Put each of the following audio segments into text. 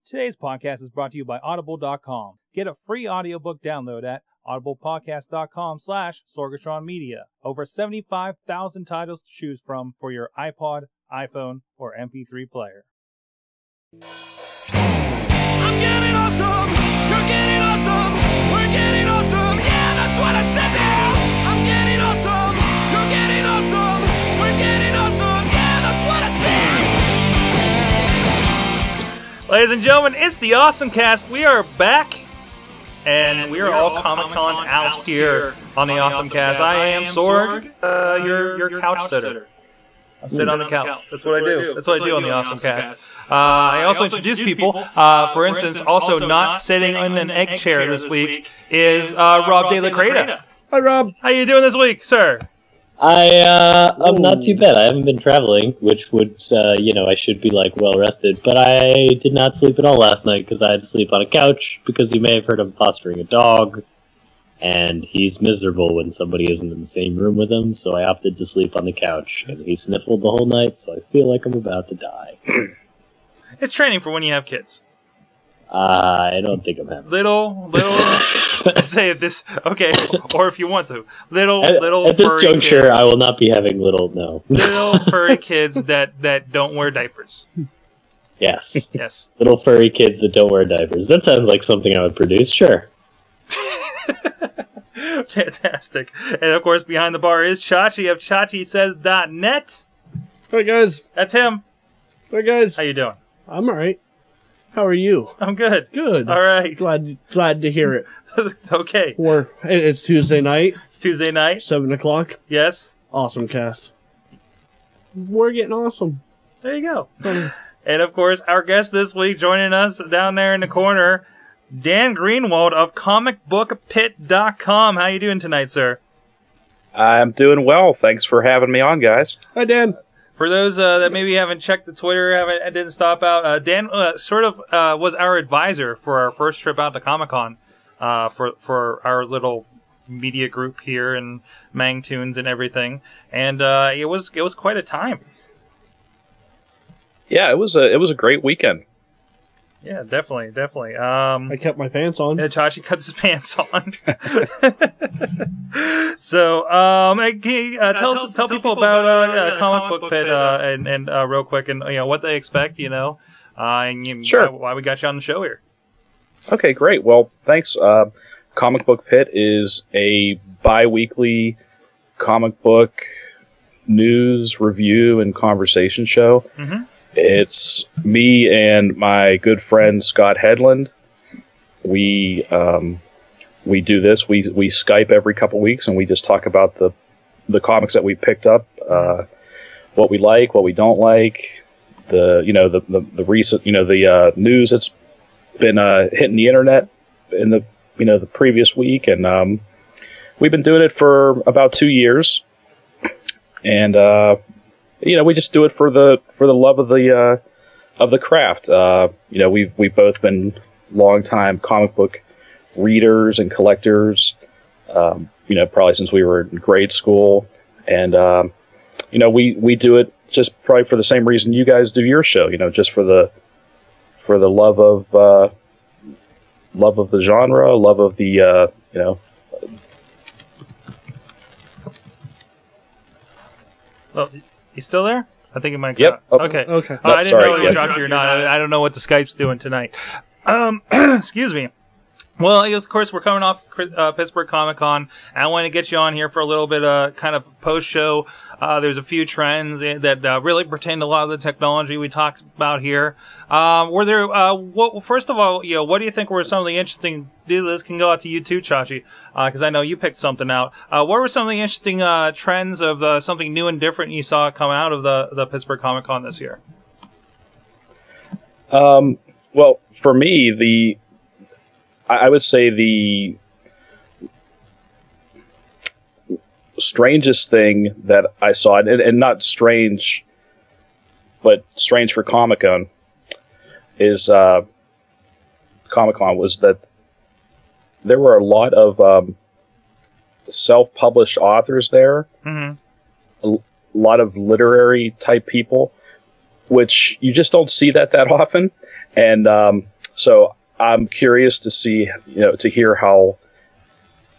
Today's podcast is brought to you by Audible.com. Get a free audiobook download at audiblepodcast.com/Sorgatron Media. Over 75,000 titles to choose from for your iPod, iPhone, or MP3 player. I'm getting awesome, you're getting awesome, we're getting awesome, yeah, that's what I said now. I'm getting awesome, you're getting awesome, we're getting awesome, yeah, that's what I said. Ladies and gentlemen, it's the AwesomeCast. We are back, and we are all Comic-Con out here on the AwesomeCast. I am Sorg, your couch sitter. I sit on the couch. That's what I do. That's what I do on the AwesomeCast. I also introduce people. For instance, also not sitting in an egg chair this week is Rob De La Cretaz. Hi, Rob. How you doing this week, sir? I'm not too bad. I haven't been traveling, which would, I should be, well rested. But I did not sleep at all last night because I had to sleep on a couch because you may have heard I'm fostering a dog. And he's miserable when somebody isn't in the same room with him, so I opted to sleep on the couch. And he sniffled the whole night, so I feel like I'm about to die. It's training for when you have kids. I don't think I'm having little. Say this, okay, or if you want to, little. At this juncture, kids. I will not be having no. Little furry kids that don't wear diapers. Yes. Yes. Little furry kids that don't wear diapers. That sounds like something I would produce. Sure. Fantastic. And of course, behind the bar is Chachi of ChachiSays.net. Hey guys. That's him. Hey guys. How you doing? I'm alright. How are you? I'm good. Good. All right. Glad to hear it. Okay. It's Tuesday night. It's Tuesday night. 7 o'clock. Yes. AwesomeCast. We're getting awesome. There you go. And of course, our guest this week joining us down there in the corner, Dan Greenwald of comicbookpit.com. How you doing tonight, sir? I'm doing well. Thanks for having me on, guys. Hi, Dan. For those that maybe haven't checked the Twitter, didn't stop out, Dan was our advisor for our first trip out to Comic-Con for our little media group here and Mangtoons and everything, and it was quite a time. Yeah, it was a great weekend. Yeah, definitely. I kept my pants on. Yeah, Chachi cuts his pants on. So, tell people about Comic Book Pit and real quick, and what they expect, and sure. Why we got you on the show here. Okay, great. Well, thanks. Comic Book Pit is a bi-weekly comic book news, review, and conversation show. Mm-hmm. It's me and my good friend Scott Headland. We do this. We Skype every couple weeks, and we just talk about the comics that we picked up, what we like, what we don't like, the recent the news that's been hitting the internet in the the previous week, and we've been doing it for about 2 years, and we just do it for the love of the craft. We've both been longtime comic book readers and collectors. Probably since we were in grade school, and we do it just probably for the same reason you guys do your show. Just for the love of the genre, love of the Oh, you still there? I think it might. Yep. Okay. Okay. I didn't know you dropped you or not. I don't know what the Skype's doing tonight. Excuse me. Well, of course, we're coming off Pittsburgh Comic-Con, and I want to get you on here for a little bit of kind of post-show. There's a few trends that really pertain to a lot of the technology we talked about here. Were there, first of all, what do you think were some of the interesting, this can go out to you too, Chachi, because I know you picked something out. What were some of the interesting trends of something new and different you saw come out of the Pittsburgh Comic-Con this year? Well, for me, I would say the strangest thing that I saw, and not strange, but strange for Comic-Con, is Comic-Con was that there were a lot of self-published authors there, mm-hmm. a lot of literary type people, which you just don't see that often. And So I'm curious to see, to hear how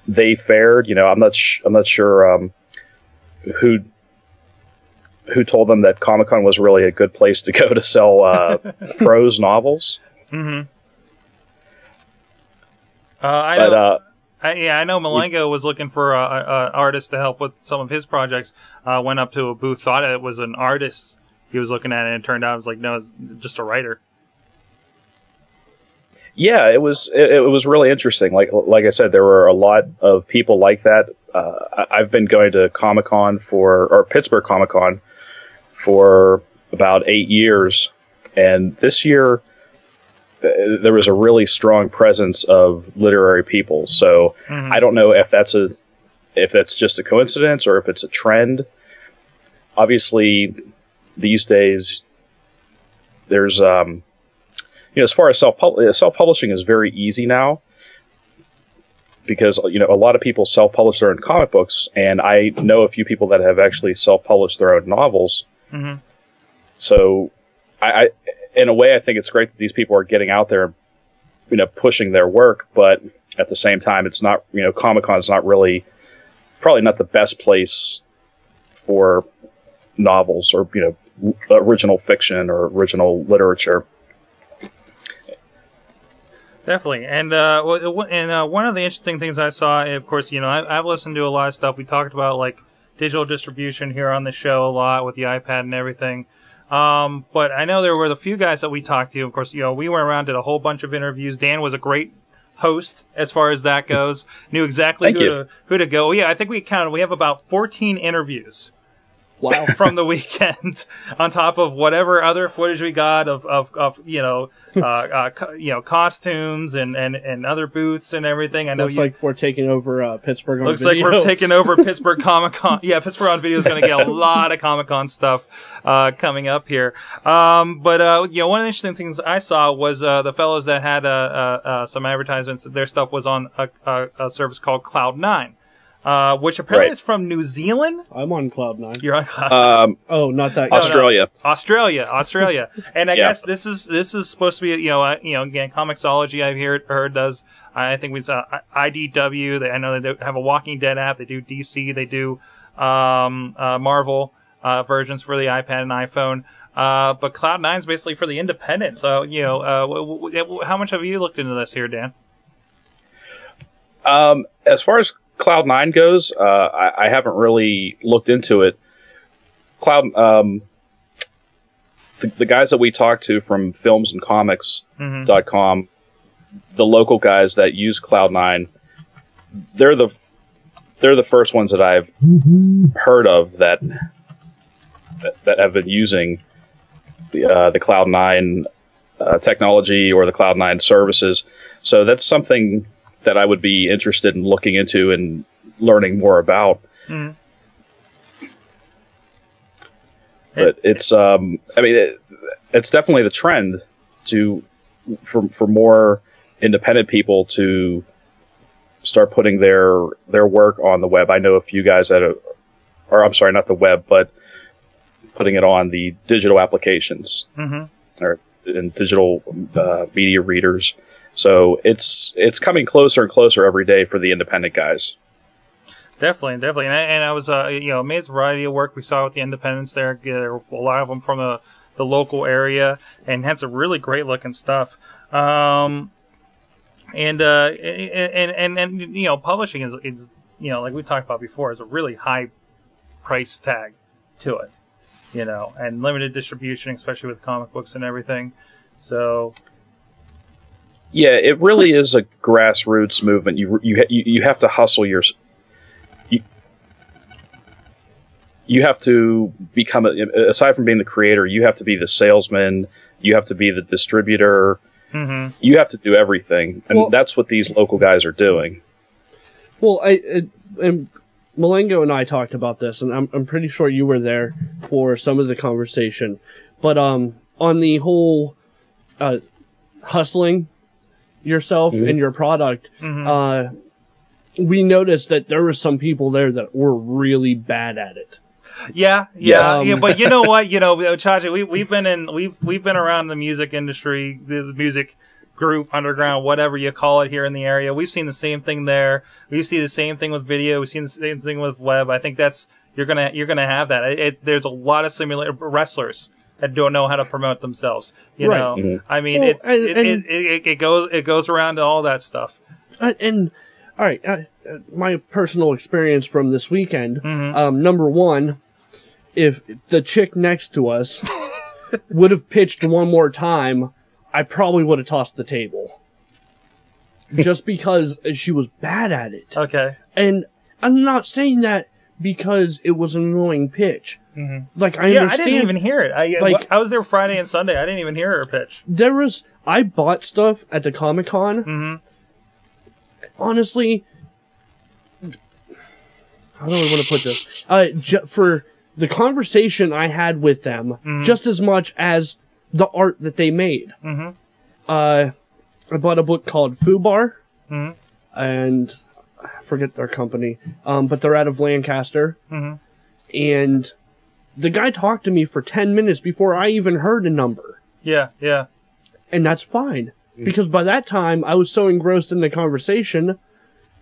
they fared. I'm not sure who told them that Comic-Con was really a good place to go to sell prose novels. Mm-hmm. I know Malengo was looking for an artist to help with some of his projects. Went up to a booth, thought it was an artist he was looking at, and it turned out it was like, no, it's just a writer. Yeah, it was really interesting. Like I said, there were a lot of people like that. I've been going to Comic-Con or Pittsburgh Comic-Con for about 8 years, and this year there was a really strong presence of literary people. So I don't know if that's just a coincidence or if it's a trend. Obviously, these days there's as far as self-publishing is very easy now, because a lot of people self-publish their own comic books, and I know a few people that have actually self-published their own novels. Mm-hmm. So I in a way, I think it's great that these people are getting out there, pushing their work, but at the same time, it's not, Comic-Con is not really, probably not the best place for novels or, original fiction or original literature. Definitely. And one of the interesting things I saw, of course, I've listened to a lot of stuff. We talked about, like, digital distribution here on the show a lot with the iPad and everything. But I know there were a few guys that we talked to. Of course, we went around, did a whole bunch of interviews. Dan was a great host as far as that goes. Knew exactly who to go. Yeah, I think we have about 14 interviews. Wow. From the weekend, on top of whatever other footage we got of costumes and other booths and everything. I know looks like we're taking over Pittsburgh on looks video. like we're taking over Pittsburgh Comic-Con. Yeah, Pittsburgh on Video is going to get a lot of Comic-Con stuff coming up here. But one of the interesting things I saw was the fellows that had some advertisements. Their stuff was on a service called Cloud9. Which apparently is from New Zealand. I'm on Cloud9. You're on Cloud9. Oh, not that. Australia. No. Australia. And I guess this is supposed to be again, Comixology. I've heard does. I think we saw IDW. I know they have a Walking Dead app. They do DC. They do Marvel versions for the iPad and iPhone. But Cloud9 is basically for the independent. So how much have you looked into this here, Dan? As far as Cloud9 goes, I haven't really looked into it. The guys that we talked to from filmsandcomics.com, the local guys that use Cloud9, they're the first ones that I've heard of that have been using the Cloud9 technology or the Cloud9 services. So that's something that I would be interested in looking into and learning more about. Mm. But it's, it's definitely the trend for more independent people to start putting their work on the web. I know a few guys that or I'm sorry, not the web, but putting it on the digital applications or in digital media readers. So it's coming closer and closer every day for the independent guys. Definitely, and I was amazed the variety of work we saw with the independents there. There were a lot of them from the local area, and had some really great looking stuff. And publishing is like we talked about before, is a really high price tag to it, and limited distribution, especially with comic books and everything. So. Yeah, it really is a grassroots movement. You have to hustle you have to become aside from being the creator, you have to be the salesman, you have to be the distributor, you have to do everything, and that's what these local guys are doing. Well, and Malengo and I talked about this, and I'm pretty sure you were there for some of the conversation. But on the whole hustling yourself and your product, we noticed that there were some people there that were really bad at it. Yeah. But you know what? Chachi, we've been around the music industry, the music group, underground, whatever you call it here in the area. We've seen the same thing there. We see the same thing with video. We've seen the same thing with web. I think you're gonna have that. There's a lot of simulator wrestlers that don't know how to promote themselves. You know, I mean, well, it goes around to all that stuff. And all right, my personal experience from this weekend. Number one, if the chick next to us would have pitched one more time, I probably would have tossed the table. Just because she was bad at it. Okay. And I'm not saying that because it was an annoying pitch. Like, I understand. I didn't even hear it. I was there Friday and Sunday. I didn't even hear her pitch. I bought stuff at the Comic-Con. Honestly, how do I want to put this? For the conversation I had with them, just as much as the art that they made. I bought a book called Fubar, and I forget their company, but they're out of Lancaster. And the guy talked to me for 10 minutes before I even heard a number. Yeah. And that's fine. Because by that time, I was so engrossed in the conversation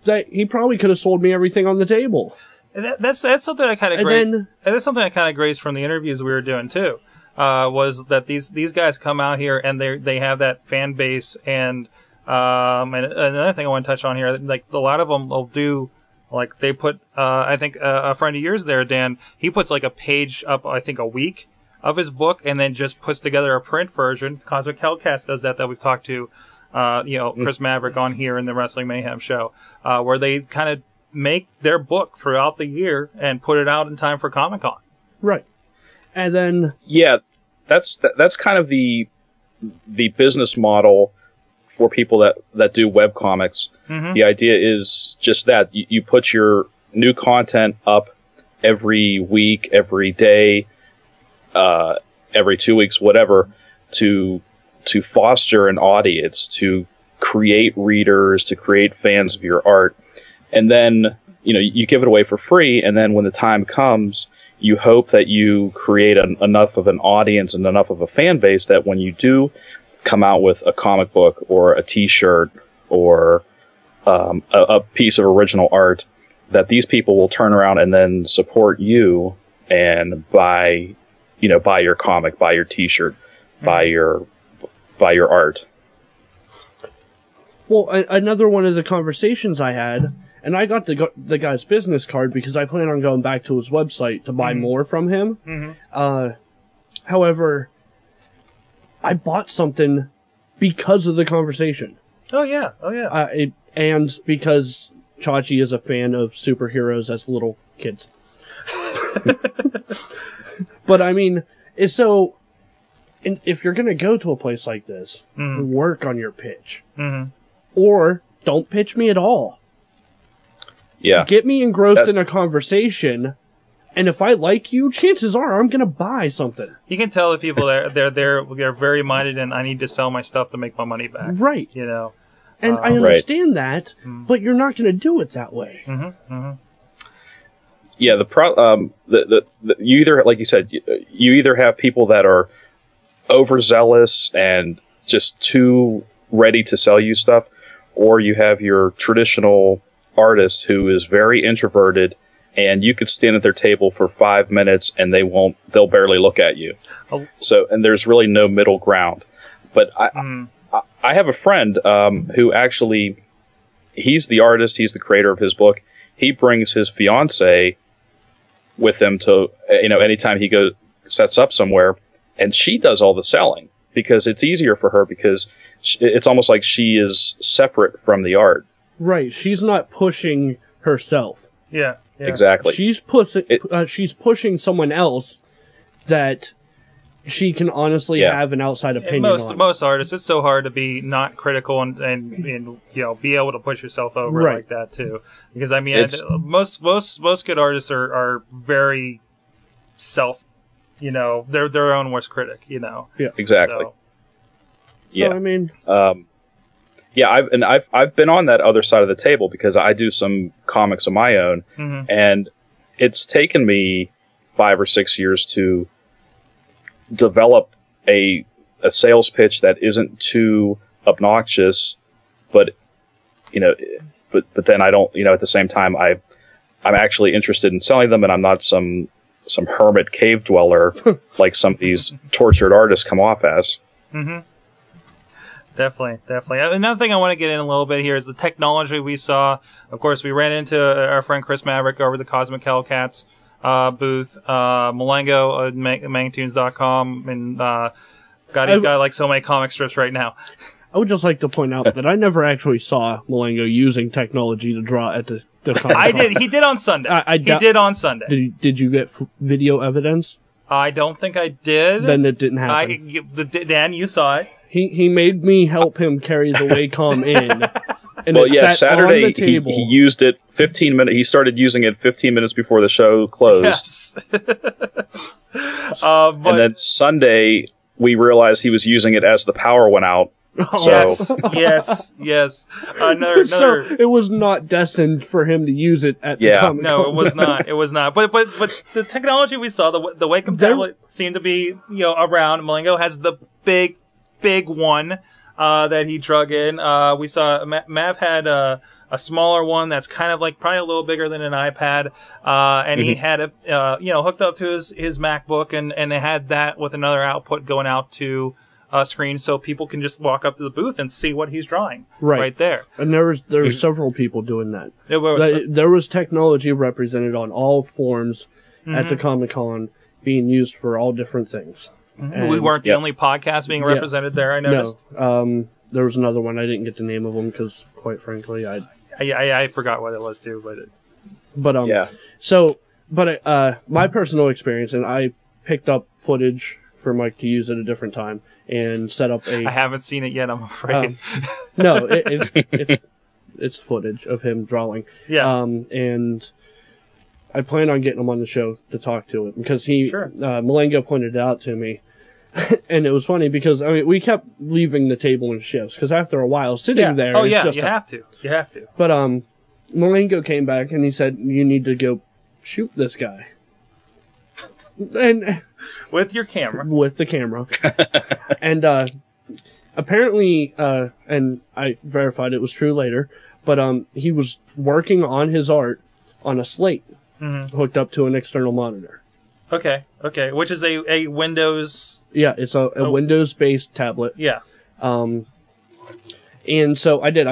that he probably could have sold me everything on the table. And that's something I kind of grazed. That's something I kind of grazed from the interviews we were doing too. Was that these guys come out here and they have that fan base, and another thing I want to touch on here, like a lot of them will do, like they put I think a friend of yours there, Dan, he puts like a page up, I think a week of his book, and then just puts together a print version. Cosmic Hellcast does that we've talked to Chris Maverick on here in the Wrestling Mayhem show, where they kind of make their book throughout the year and put it out in time for Comic-Con. Right. And then that's kind of the business model for people that do web comics. The idea is just that you put your new content up every week, every day, every 2 weeks, whatever, to foster an audience, to create readers, to create fans of your art. And then, you give it away for free, and then when the time comes, you hope that you create enough of an audience and enough of a fan base that when you do come out with a comic book or a t-shirt or a piece of original art, that these people will turn around and then support you and buy your comic, buy your t-shirt, buy your art. Well, another one of the conversations I had, and I got the guy's business card because I plan on going back to his website to buy more from him. However, I bought something because of the conversation. Oh yeah. And because Chachi is a fan of superheroes as little kids. But I mean, if you're going to go to a place like this, work on your pitch. Or don't pitch me at all. Yeah. Get me engrossed in a conversation, and if I like you, chances are I'm going to buy something. You can tell the people they're very minded, and I need to sell my stuff to make my money back. Right. And I understand that, but you're not going to do it that way. Yeah, you either, like you said, you either have people that are overzealous and just too ready to sell you stuff, or you have your traditional artist who is very introverted, and you could stand at their table for 5 minutes and they'll barely look at you. So, and there's really no middle ground. But I have a friend who actually, he's the artist, he's the creator of his book. He brings his fiance with him to, anytime he sets up somewhere, and she does all the selling because it's easier for her, because it's almost like she is separate from the art. Right. She's not pushing herself. Yeah. Exactly. She's pushing someone else that she can honestly have an outside opinion on. Most artists, it's so hard to be not critical and be able to push yourself over like that too. Because I mean, most good artists are very self, they're their own worst critic. Yeah. Exactly. So I mean, I've been on that other side of the table because I do some comics of my own, and it's taken me 5 or 6 years to develop a sales pitch that isn't too obnoxious, but but then I don't, at the same time, I'm actually interested in selling them, and I'm not some hermit cave dweller like some of these tortured artists come off as. Mm-hmm. Definitely. Another thing I want to get in a little bit here is the technology we saw. Of course, we ran into our friend Chris Maverick over the Cosmic Hellcats booth, Malengo at Mangtoons.com, and he's got like so many comic strips right now. I would just like to point out that I never actually saw Malengo using technology to draw at the Comic-Con. I did. He did on Sunday. He did on Sunday. Did you get video evidence? I don't think I did. Then it didn't happen. Dan, you saw it. He made me help him carry the Wacom in. And well, yeah, Saturday he used it 15 minutes. He started using it 15 minutes before the show closed. Yes. And then Sunday we realized he was using it as the power went out. So. Yes. So it was not destined for him to use it at the Comic-Con. No, it was not. But the technology we saw, the Wacom tablet seemed to be around. Malengo has the big one that he drug in. We saw Mav had a smaller one that's kind of like probably a little bigger than an iPad, and he had it hooked up to his MacBook, and they had that with another output going out to screen, so people can just walk up to the booth and see what he's drawing right there. And there were several people doing that. There was technology represented on all forms at the Comic-Con, being used for all different things. And we weren't the only podcast being represented there, I noticed. No. There was another one. I didn't get the name of them because, quite frankly, I forgot what it was too. My personal experience, and I picked up footage for Mike to use at a different time and set up a... I haven't seen it yet, I'm afraid. No, it's footage of him drawing. Yeah. And I plan on getting him on the show to talk to him because Malengo pointed it out to me. And it was funny because, we kept leaving the table in shifts because after a while sitting there... Oh, yeah, you have to. But Malengo came back and he said, you need to go shoot this guy. And... With your camera. With the camera. And apparently, and I verified it was true later, but he was working on his art on a slate hooked up to an external monitor. Okay. Which is a Windows... Yeah, it's a Windows-based tablet. Yeah. And so I did.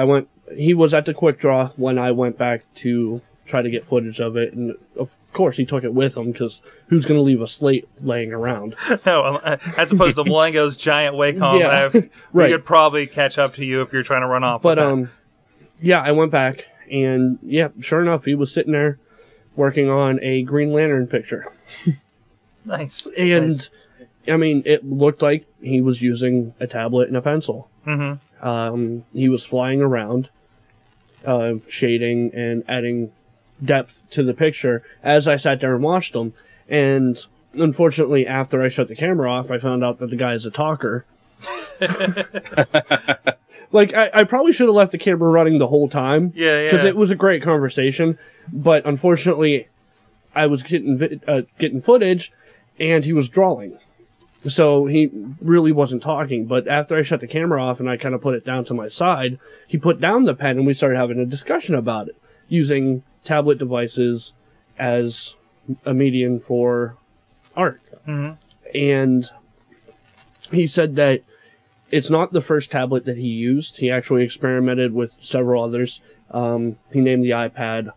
He was at the Quick Draw when I went back to try to get footage of it, and of course he took it with him because who's going to leave a slate laying around? No, as opposed to Malengo's giant Wacom, we could probably catch up to you if you're trying to run off. But I went back, and sure enough, he was sitting there working on a Green Lantern picture. Nice. And it looked like he was using a tablet and a pencil. He was flying around, shading and adding depth to the picture as I sat there and watched him. And unfortunately, after I shut the camera off, I found out that the guy is a talker. I probably should have left the camera running the whole time. Yeah. Because it was a great conversation. But unfortunately, I was getting footage, and he was drawing. So he really wasn't talking. But after I shut the camera off and I kind of put it down to my side, he put down the pen and we started having a discussion about it, using tablet devices as a medium for art. And he said that it's not the first tablet that he used. He actually experimented with several others. He named the iPad.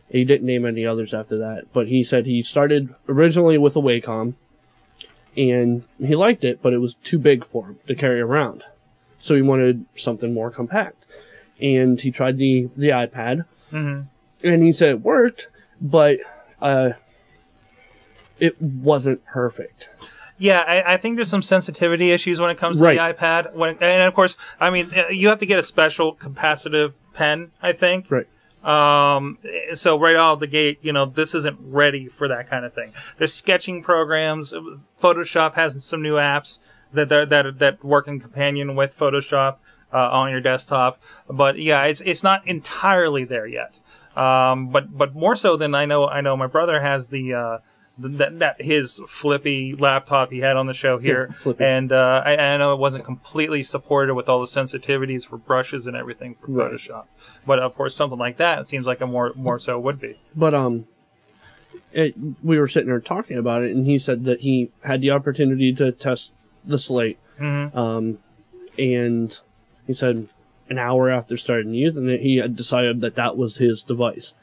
He didn't name any others after that. But he said he started originally with a Wacom, and he liked it, but it was too big for him to carry around. So he wanted something more compact. And he tried the iPad, and he said it worked, but it wasn't perfect. Yeah, I think there's some sensitivity issues when it comes to the iPad. And of course, you have to get a special capacitive pen, I think. Right. So right out of the gate, this isn't ready for that kind of thing. There's sketching programs. Photoshop has some new apps that work in companion with Photoshop on your desktop. But yeah, it's not entirely there yet. But more so than I know my brother has the that his flippy laptop he had on the show here, Flippy. and I know it wasn't completely supported with all the sensitivities for brushes and everything for Right. Photoshop, but of course something like that it seems like a more so would be. But we were sitting there talking about it, and he said that he had the opportunity to test the slate. And he said an hour after starting using it, he had decided that that was his device.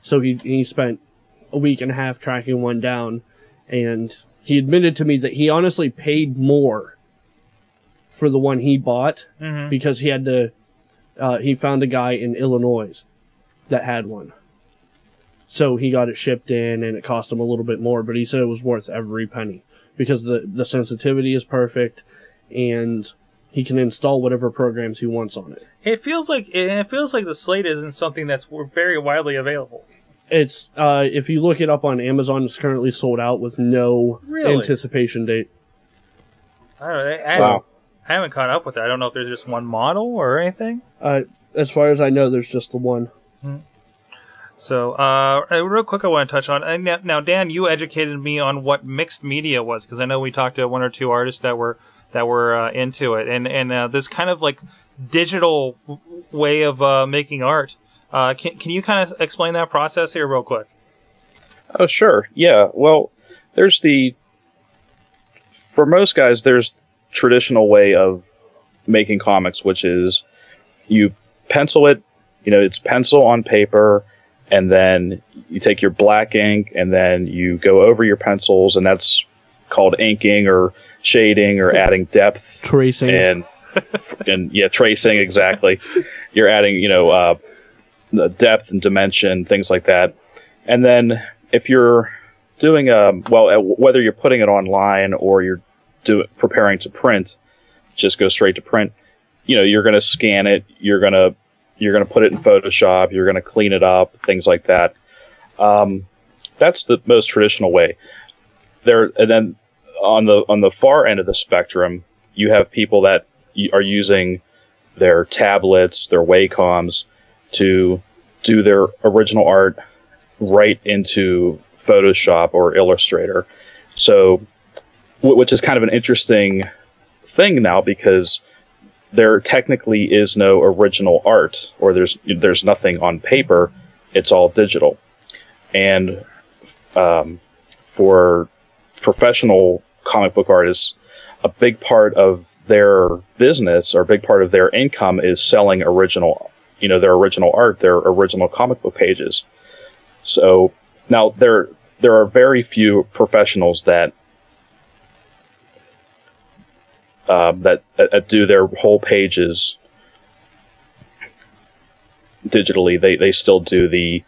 So he spent a week and a half tracking one down, and he admitted to me that he honestly paid more for the one he bought because he had to. He found a guy in Illinois that had one. So he got it shipped in, and it cost him a little bit more, but he said it was worth every penny because the sensitivity is perfect, and he can install whatever programs he wants on it. It feels like the Slate isn't something that's very widely available. It's if you look it up on Amazon, it's currently sold out with no Really? anticipation date. I don't know. Wow. I haven't caught up with that. I don't know if there's just one model or anything. As far as I know, there's just the one. So, real quick, I want to touch on. And now, Dan, you educated me on what mixed media was because I know we talked to one or two artists that were into it, and this kind of like digital way of making art. Can you kind of explain that process here, real quick? Oh, sure. Yeah. Well, for most guys, there's traditional way of making comics, which is you pencil it. It's pencil on paper. And then you take your black ink and then you go over your pencils, and that's called inking or shading or adding depth. Tracing. And yeah, tracing, exactly. You're adding, the depth and dimension, things like that. And then if you're doing, whether you're putting it online or you're preparing to print, just go straight to print, you're going to scan it, you're going to put it in Photoshop, you're going to clean it up, things like that. That's the most traditional way. And then on the far end of the spectrum, you have people that are using their tablets, their Wacoms, to do their original art right into Photoshop or Illustrator. So, which is kind of an interesting thing now because there technically is no original art, or there's nothing on paper. It's all digital. And for professional comic book artists, a big part of their business or a big part of their income is selling their original art, their original comic book pages. So now there are very few professionals that do their whole pages digitally. They still do the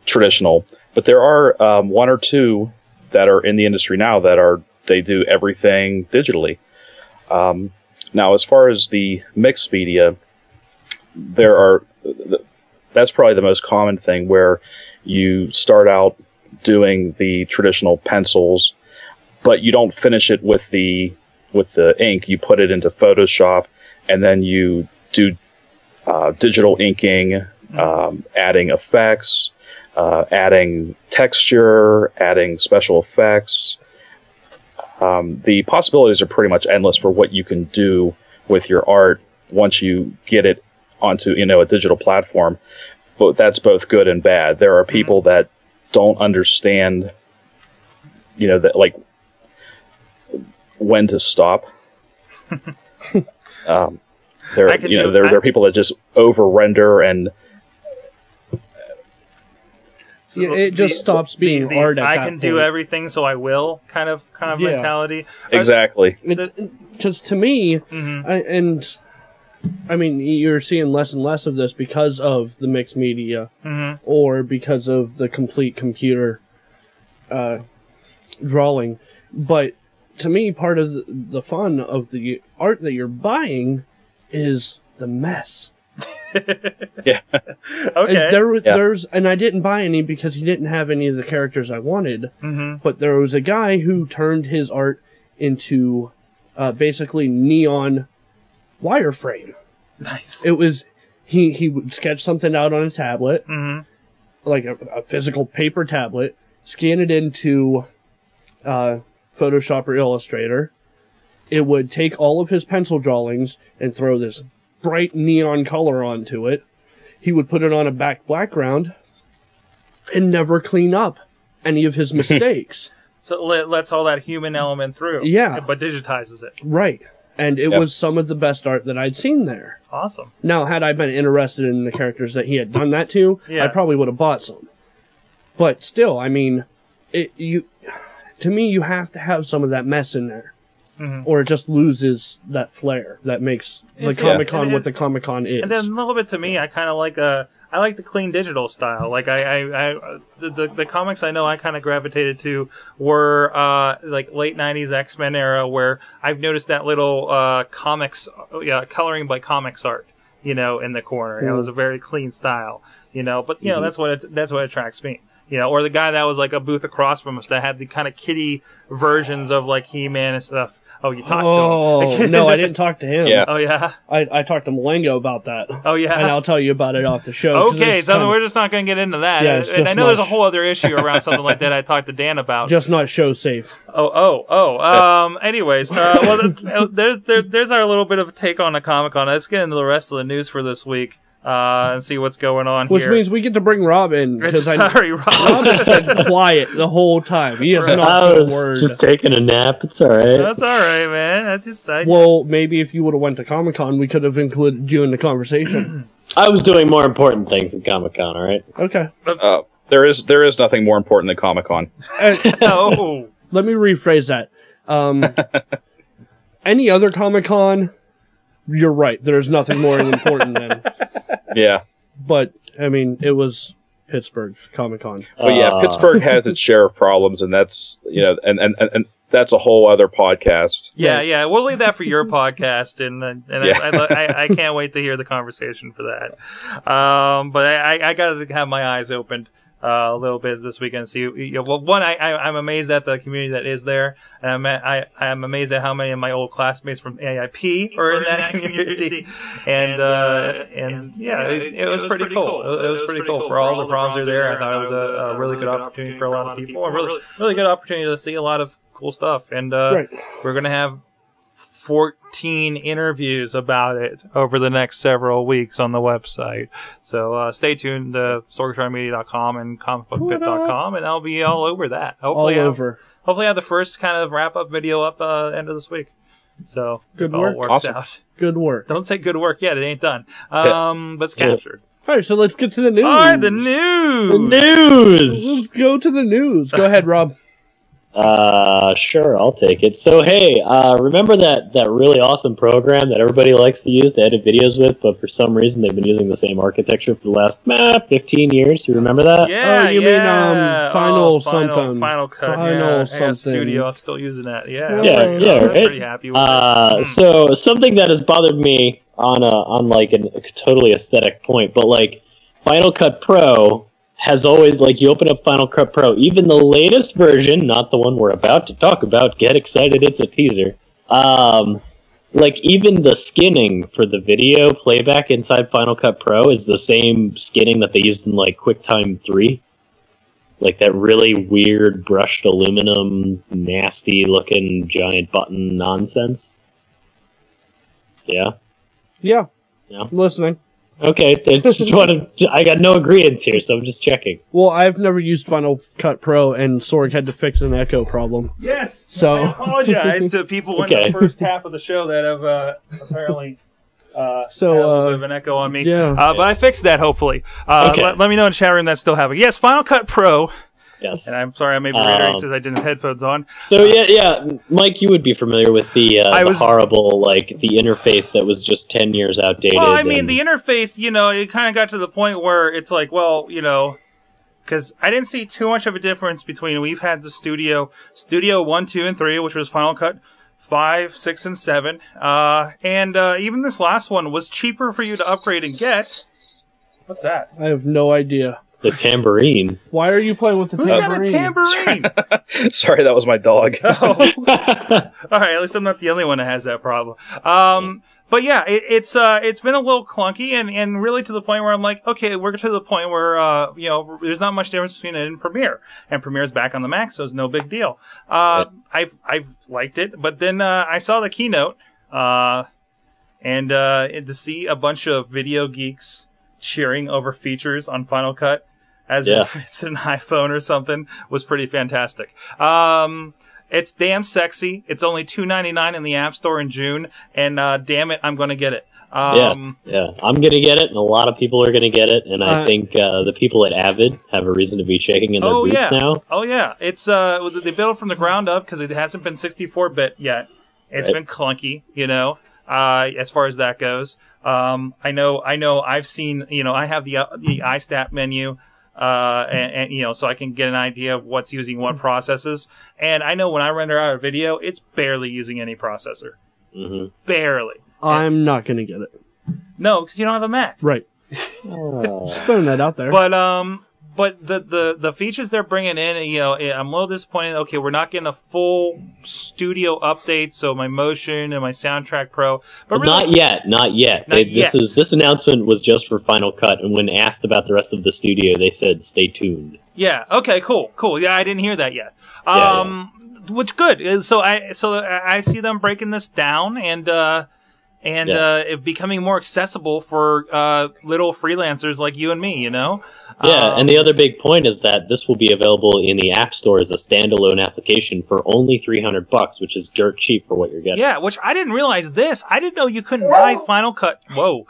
traditional, but there are one or two that are in the industry now they do everything digitally. Now, as far as the mixed media, that's probably the most common thing where you start out doing the traditional pencils, but you don't finish it with the ink. You put it into Photoshop, and then you do digital inking, adding effects, adding texture, adding special effects. The possibilities are pretty much endless for what you can do with your art once you get it onto a digital platform. But that's both good and bad. There are people that don't understand that, like, when to stop. There are people that just over render, and it just stops being art. I can do everything, so I will kind of mentality. Exactly. Because to me, I mean, you're seeing less and less of this because of the mixed media, or because of the complete computer drawing. But to me, part of the fun of the art that you're buying is the mess. Yeah. Okay. There's, and I didn't buy any because he didn't have any of the characters I wanted. But there was a guy who turned his art into basically neon wireframe. Nice. It was he would sketch something out on a tablet, like a physical paper tablet, scan it into Photoshop or Illustrator. It would take all of his pencil drawings and throw this bright neon color onto it. He would put it on a background and never clean up any of his mistakes. So it lets all that human element through. Yeah. But digitizes it. Right. And it was some of the best art that I'd seen there. Awesome. Now, had I been interested in the characters that he had done that to, I probably would have bought some. But still, I mean, to me, you have to have some of that mess in there. Or it just loses that flair that makes the Comic-Con what the Comic-Con is. And then a little bit to me, I kind of like I like the clean digital style. Like the comics I know I kind of gravitated to were like late '90s X-Men era, where I've noticed that little coloring by comics art, in the corner. It was a very clean style, But that's what attracts me. Or the guy that was like a booth across from us that had the kind of kiddie versions of like He-Man and stuff. Oh, you talked to him? No, I didn't talk to him. Yeah. Oh, yeah? I talked to Malengo about that. Oh, yeah? And I'll tell you about it off the show. Okay, so we're just not going to get into that. Yeah, and I know there's a whole other issue around something like that I talked to Dan about. Just not show safe. Anyways, there's our little bit of a take on the Comic-Con. Let's get into the rest of the news for this week. And see what's going on Which here. means we get to bring Rob in. Sorry, Rob. Rob has been quiet the whole time. He has not I said a was word. just taking a nap. It's all right. That's all right, man. That's just Well, maybe if you would have went to Comic-Con, we could have included you in the conversation. I was doing more important things at Comic-Con. All right. Okay. There is nothing more important than Comic-Con. Oh. Let me rephrase that. Any other Comic-Con, you're right. There's nothing more important than. Yeah. But, I mean, it was Pittsburgh's Comic-Con. But yeah, Pittsburgh has its share of problems, and that's, and that's a whole other podcast. Yeah. We'll leave that for your podcast, and I can't wait to hear the conversation for that. But I got to have my eyes opened a little bit this weekend and see. One, I'm amazed at the community that is there, and I'm amazed at how many of my old classmates from AIP are in that community. And yeah, it was pretty cool. It was pretty cool for all the problems that are there. I thought it was a really good opportunity for a lot of people, and really good opportunity to see a lot of cool stuff. And we're gonna have 14 interviews about it over the next several weeks on the website. So stay tuned to sorgatronmedia.com and comicbookbit.com, and I'll be all over that. Hopefully have the first kind of wrap-up video up end of this week. So good if all work. Works awesome. out. Good work. Don't say good work yet. It ain't done. But it's captured. All right, so let's get to the news. All right, the news. The news. Let's go to the news. Go ahead, Rob. Sure, I'll take it. So, hey, remember that really awesome program that everybody likes to use to edit videos with, but for some reason they've been using the same architecture for the last 15 years? You remember that? Yeah, you mean Final something. Final Cut. Final something. Studio. I'm still using that. Yeah, right? Pretty happy with it. So something that has bothered me on like a totally aesthetic point, but like Final Cut Pro has always, like, you open up Final Cut Pro, even the latest version, not the one we're about to talk about, get excited, it's a teaser. Like, even the skinning for the video playback inside Final Cut Pro is the same skinning that they used in, like, QuickTime 3. Like, that really weird brushed aluminum, nasty-looking giant button nonsense. Yeah? Yeah. Yeah. I'm listening. Okay, I got no agreements here, so I'm just checking. Well, I've never used Final Cut Pro, and Sorg had to fix an echo problem. Yes. So I apologize to people in the first half of the show that have apparently had a little bit of an echo on me. Yeah. But I fixed that, hopefully. Okay. Let me know in the chat room that's still happening. Yes, Final Cut Pro. Yes. And I'm sorry I may be reiterating since I didn't have headphones on. So yeah, Mike, you would be familiar with the horrible, like, the interface that was just 10 years outdated. Well, I mean, the interface, it kind of got to the point where it's like, well, because I didn't see too much of a difference between, we've had the Studio 1, 2, and 3, which was Final Cut 5, 6, and 7. And even this last one was cheaper for you to upgrade and get. What's that? I have no idea. It's a tambourine. Why are you playing with the tambourine? Who's got a tambourine? Sorry, that was my dog. All right, at least I'm not the only one that has that problem. But yeah, it's been a little clunky and really to the point where I'm like, okay, we're to the point where, there's not much difference between it and Premiere. And Premiere's back on the Mac, so it's no big deal. I've liked it, but then, I saw the keynote, and to see a bunch of video geeks cheering over features on Final Cut as if it's an iPhone or something was pretty fantastic. It's damn sexy. It's only $2.99 in the App Store in June, and damn it, I'm going to get it. I'm going to get it, and a lot of people are going to get it, and I think the people at Avid have a reason to be shaking in their boots now. Oh, yeah. It's they built it from the ground up because it hasn't been 64-bit yet. It's been clunky, as far as that goes. I know I've seen, I have the iStat menu. And so I can get an idea of what's using what processes. And I know when I render out a video, it's barely using any processor. Mm-hmm. Barely. I'm not going to get it. No, because you don't have a Mac. Right. Just throwing that out there. But the features they're bringing in, I'm a little disappointed. Okay, we're not getting a full studio update, so my Motion and my Soundtrack Pro. But really, not yet. This announcement was just for Final Cut, and when asked about the rest of the studio, they said, "Stay tuned." Yeah. Okay. Cool. Yeah, I didn't hear that yet. Which good. So I see them breaking this down and it becoming more accessible for little freelancers like you and me, and the other big point is that this will be available in the App Store as a standalone application for only $300, which is dirt cheap for what you're getting. Yeah, which I didn't realize this. I didn't know you couldn't buy Final Cut. Whoa.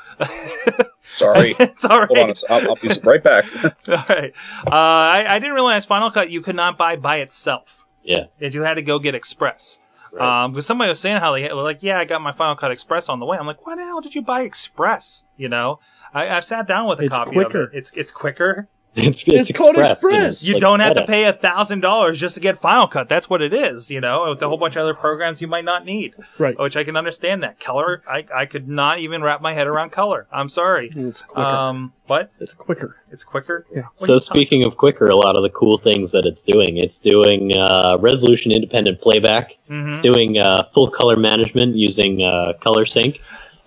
Sorry. It's all right. Hold on, I'll be right back. All right. I didn't realize Final Cut you could not buy by itself. Yeah. That you had to go get Express. Right. Because somebody was saying how they were like, I got my Final Cut Express on the way. I'm like, why the hell did you buy Express? I've sat down with a copy quicker. of it. It's quicker. It's called Express. You don't have to pay $1,000 just to get Final Cut. That's what it is, with a whole bunch of other programs you might not need. Right. Which I can understand that. Color, I could not even wrap my head around color. I'm sorry. It's quicker. What? It's quicker. It's quicker? Yeah. So speaking of quicker, a lot of the cool things that it's doing resolution independent playback. Mm-hmm. It's doing full color management using Color Sync.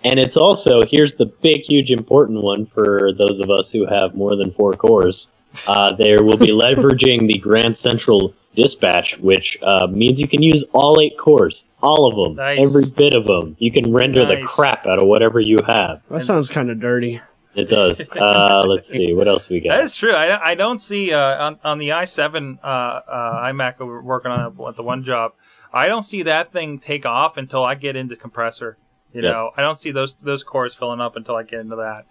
And it's also, here's the big, huge, important one for those of us who have more than 4 cores. There will be leveraging the Grand Central Dispatch, which means you can use all 8 cores. All of them. Nice. Every bit of them. You can render the crap out of whatever you have. That sounds kind of dirty. It does. Let's see. What else we got? That is true. I don't see, on the i7 iMac we're working on at the one job, I don't see that thing take off until I get into compressor. I don't see those cores filling up until I get into that.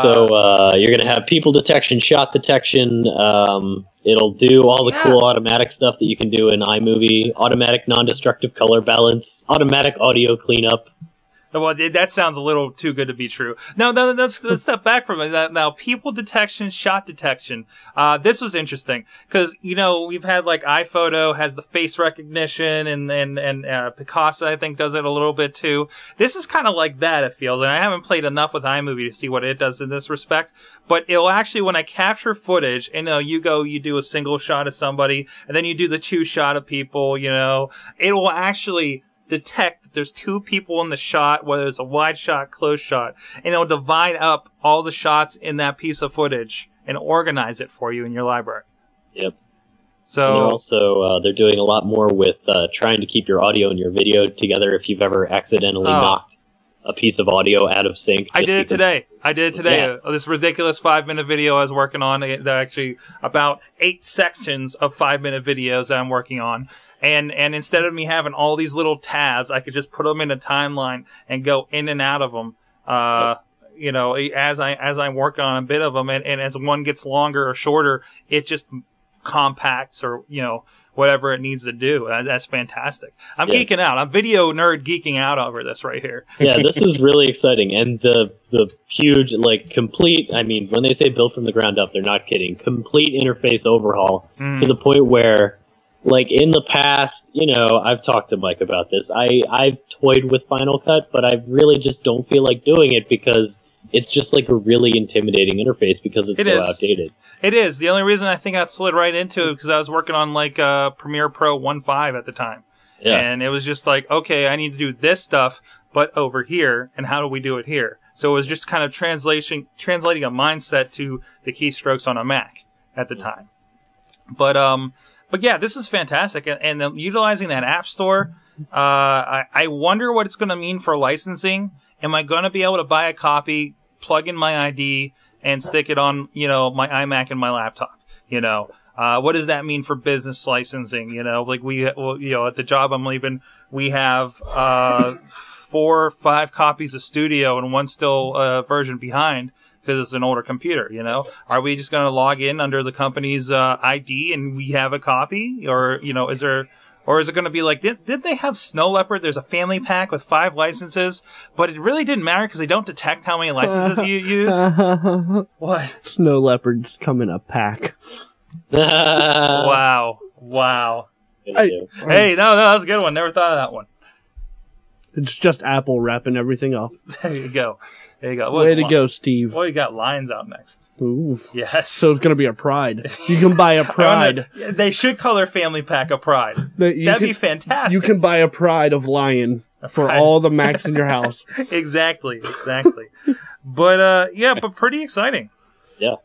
So you're going to have people detection, shot detection. It'll do all the cool automatic stuff that you can do in iMovie. Automatic non-destructive color balance. Automatic audio cleanup. Well, that sounds a little too good to be true. No, let's step back from it. Now, people detection, shot detection. This was interesting because we've had like iPhoto has the face recognition, and Picasa I think does it a little bit too. This is kind of like that. It feels, and I haven't played enough with iMovie to see what it does in this respect. But it'll actually, when I capture footage, you do a single shot of somebody, and then you do the 2 shot of people. It will actually detect that there's 2 people in the shot, whether it's a wide shot, close shot, and it'll divide up all the shots in that piece of footage and organize it for you in your library. Yep. So and they're doing a lot more with trying to keep your audio and your video together if you've ever accidentally knocked a piece of audio out of sync. I did it today. Yeah. This ridiculous 5-minute video I was working on. Actually, about 8 sections of 5-minute videos that I'm working on. And instead of me having all these little tabs, I could just put them in a timeline and go in and out of them, as I work on a bit of them. And as one gets longer or shorter, it just compacts or, whatever it needs to do. That's fantastic. I'm geeking out. I'm video nerd geeking out over this right here. Yeah, this is really exciting. And the huge, complete, when they say built from the ground up, they're not kidding. Complete interface overhaul to the point where, in the past, I've talked to Mike about this. I've toyed with Final Cut, but I really just don't feel like doing it because it's just a really intimidating interface because it's so outdated. It is. The only reason I think I slid right into it because I was working on Premiere Pro 1.5 at the time. Yeah. And it was just like, okay, I need to do this stuff, but over here, and how do we do it here? So it was just kind of translating a mindset to the keystrokes on a Mac at the time. But yeah, this is fantastic, and utilizing that app store, I wonder what it's going to mean for licensing. Am I going to be able to buy a copy, plug in my ID, and stick it on, my iMac and my laptop? What does that mean for business licensing? Like at the job I'm leaving, we have 4 or 5 copies of Studio and one still version behind because it's an older computer. Are we just going to log in under the company's ID and we have a copy, or is there? Or is it going to be like, did they have Snow Leopard? There's a family pack with 5 licenses, but it really didn't matter because they don't detect how many licenses you use. What? Snow Leopards come in a pack. Wow. Hey, no, that's a good one. Never thought of that one. It's just Apple wrapping everything up. There you go. Way to go, Steve. Well, you got Lions out next. Ooh. Yes. So it's going to be a Pride. You can buy a Pride. They should call their family pack a Pride. That'd be fantastic. You can buy a Pride of Lion for all the Macs in your house. Exactly. But, but pretty exciting. Yeah.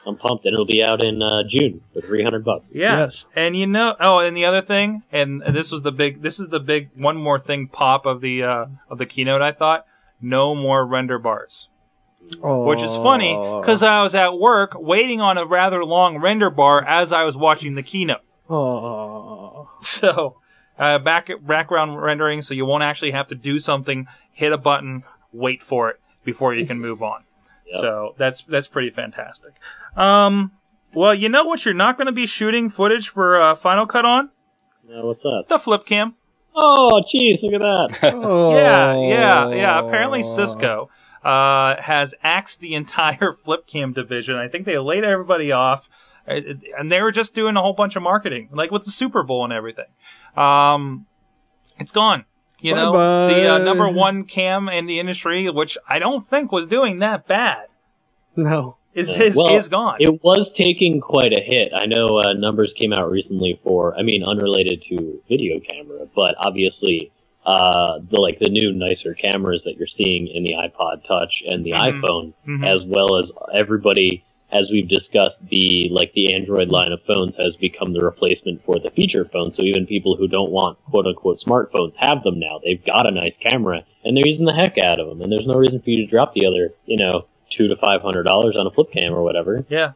I'm pumped, and it'll be out in June for $300. Yeah. Yes. And and the other thing, and this is the big one more thing pop of the keynote, I thought. No more render bars. Which is funny, because I was at work waiting on a rather long render bar as I was watching the keynote. So, background rendering, so you won't actually have to do something, hit a button, wait for it before you can move on. Yep. So, that's pretty fantastic. Well, you know what you're not going to be shooting footage for Final Cut on? What's that? The flip cam. Oh, jeez, look at that. Yeah. Apparently Cisco has axed the entire flip cam division. I think they laid everybody off, and they were just doing a whole bunch of marketing, like with the Super Bowl and everything. It's gone. Bye-bye. The number 1 cam in the industry, which I don't think was doing that bad. No. Is gone. It was taking quite a hit. I know numbers came out recently unrelated to video camera, but obviously the new nicer cameras that you're seeing in the iPod Touch and the iPhone, as well as everybody, as we've discussed, the Android line of phones has become the replacement for the feature phone. So even people who don't want quote unquote smartphones have them now. They've got a nice camera and they're using the heck out of them, and there's no reason for you to drop the other, $200 to $500 on a flip cam or whatever. Yeah.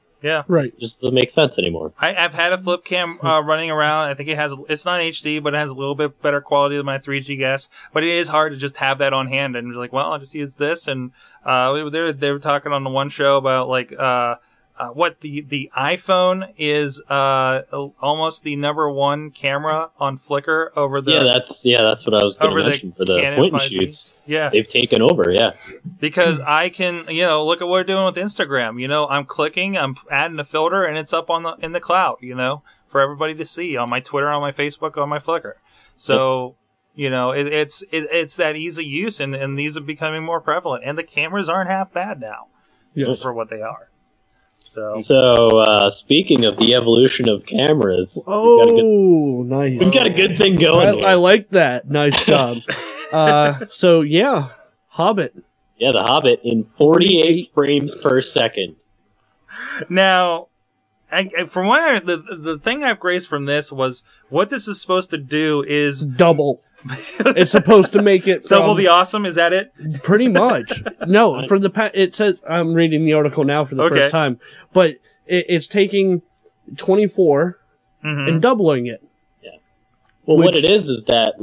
Right. Just doesn't make sense anymore. I've had a flip cam running around. I think it's not HD, but it has a little bit better quality than my 3G gas. But it is hard to just have that on hand and be like, well, I'll just use this. And they were talking on the one show about what the iPhone is almost the number 1 camera on Flickr over the that's what I was going to mention for the point and shoots. Yeah, they've taken over. Yeah, because I can look at what we're doing with Instagram. I'm clicking, I'm adding a filter, and it's up in the cloud. For everybody to see on my Twitter, on my Facebook, on my Flickr. So. It's that easy use, and these are becoming more prevalent, and the cameras aren't half bad now for what they are. So speaking of the evolution of cameras, nice. We've got a good thing going here. I like that. Nice job. Hobbit. Yeah, the Hobbit in 48 frames per second. Now, from what the thing I've graced from this was what this is supposed to do is double. It's supposed to make it double the awesome. Is that it? Pretty much. No, from it says I'm reading the article now for the first time, but it's taking 24 and doubling it. Yeah. Well, what it is that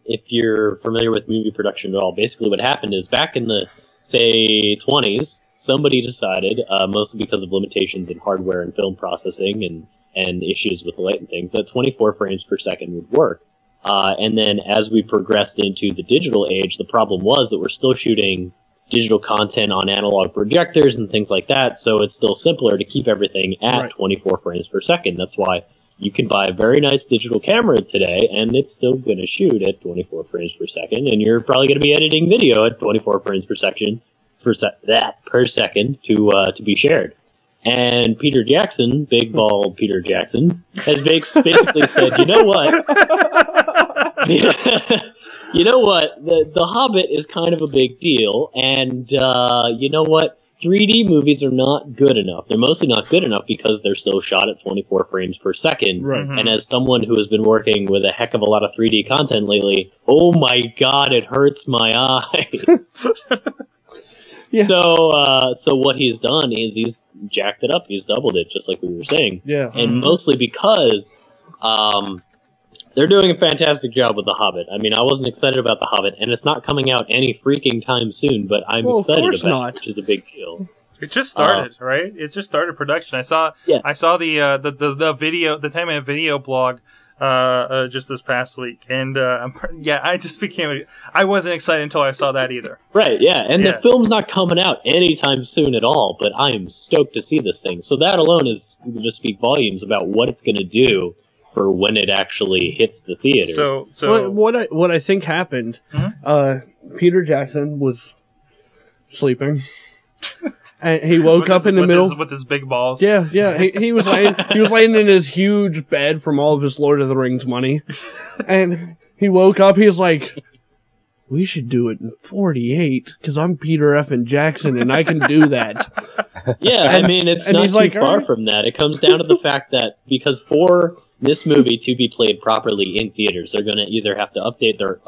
if you're familiar with movie production at all, basically what happened is back in the say 20s, somebody decided, mostly because of limitations in hardware and film processing and issues with the light and things, that 24 frames per second would work. And then as we progressed into the digital age, the problem was that we're still shooting digital content on analog projectors and things like that, so it's still simpler to keep everything at 24 frames per second. That's why you can buy a very nice digital camera today, and it's still going to shoot at 24 frames per second, and you're probably going to be editing video at 24 frames per second per second to be shared. And Peter Jackson, big bald Peter Jackson, has basically said, you know what? You know what? The Hobbit is kind of a big deal, and you know what? 3D movies are not good enough. They're mostly not good enough because they're still shot at 24 frames per second. Right. And as someone who has been working with a heck of a lot of 3D content lately, oh my god, it hurts my eyes. Yeah. So what he's done is he's jacked it up. He's doubled it, just like we were saying. Yeah. And mostly because they're doing a fantastic job with The Hobbit. I mean, I wasn't excited about The Hobbit, and it's not coming out any freaking time soon, but I'm excited about it, which is a a big deal. It just started, right? It just started production. I saw the video, the 10-minute video blog just this past week, and I just became. I wasn't excited until I saw that either. Right? Yeah, and the film's not coming out anytime soon at all. But I am stoked to see this thing. So that alone is just speak volumes about what it's going to do for when it actually hits the theaters. So what I think happened, Peter Jackson was sleeping, and he woke up in the middle with his big balls. Yeah. He was laying in his huge bed from all of his Lord of the Rings money, and he woke up. He was like, "We should do it in 48 because I'm Peter effing Jackson and I can do that." Yeah, I mean it's not too far from that. It comes down to the fact that because for this movie to be played properly in theaters, they're going to either have to upgrade their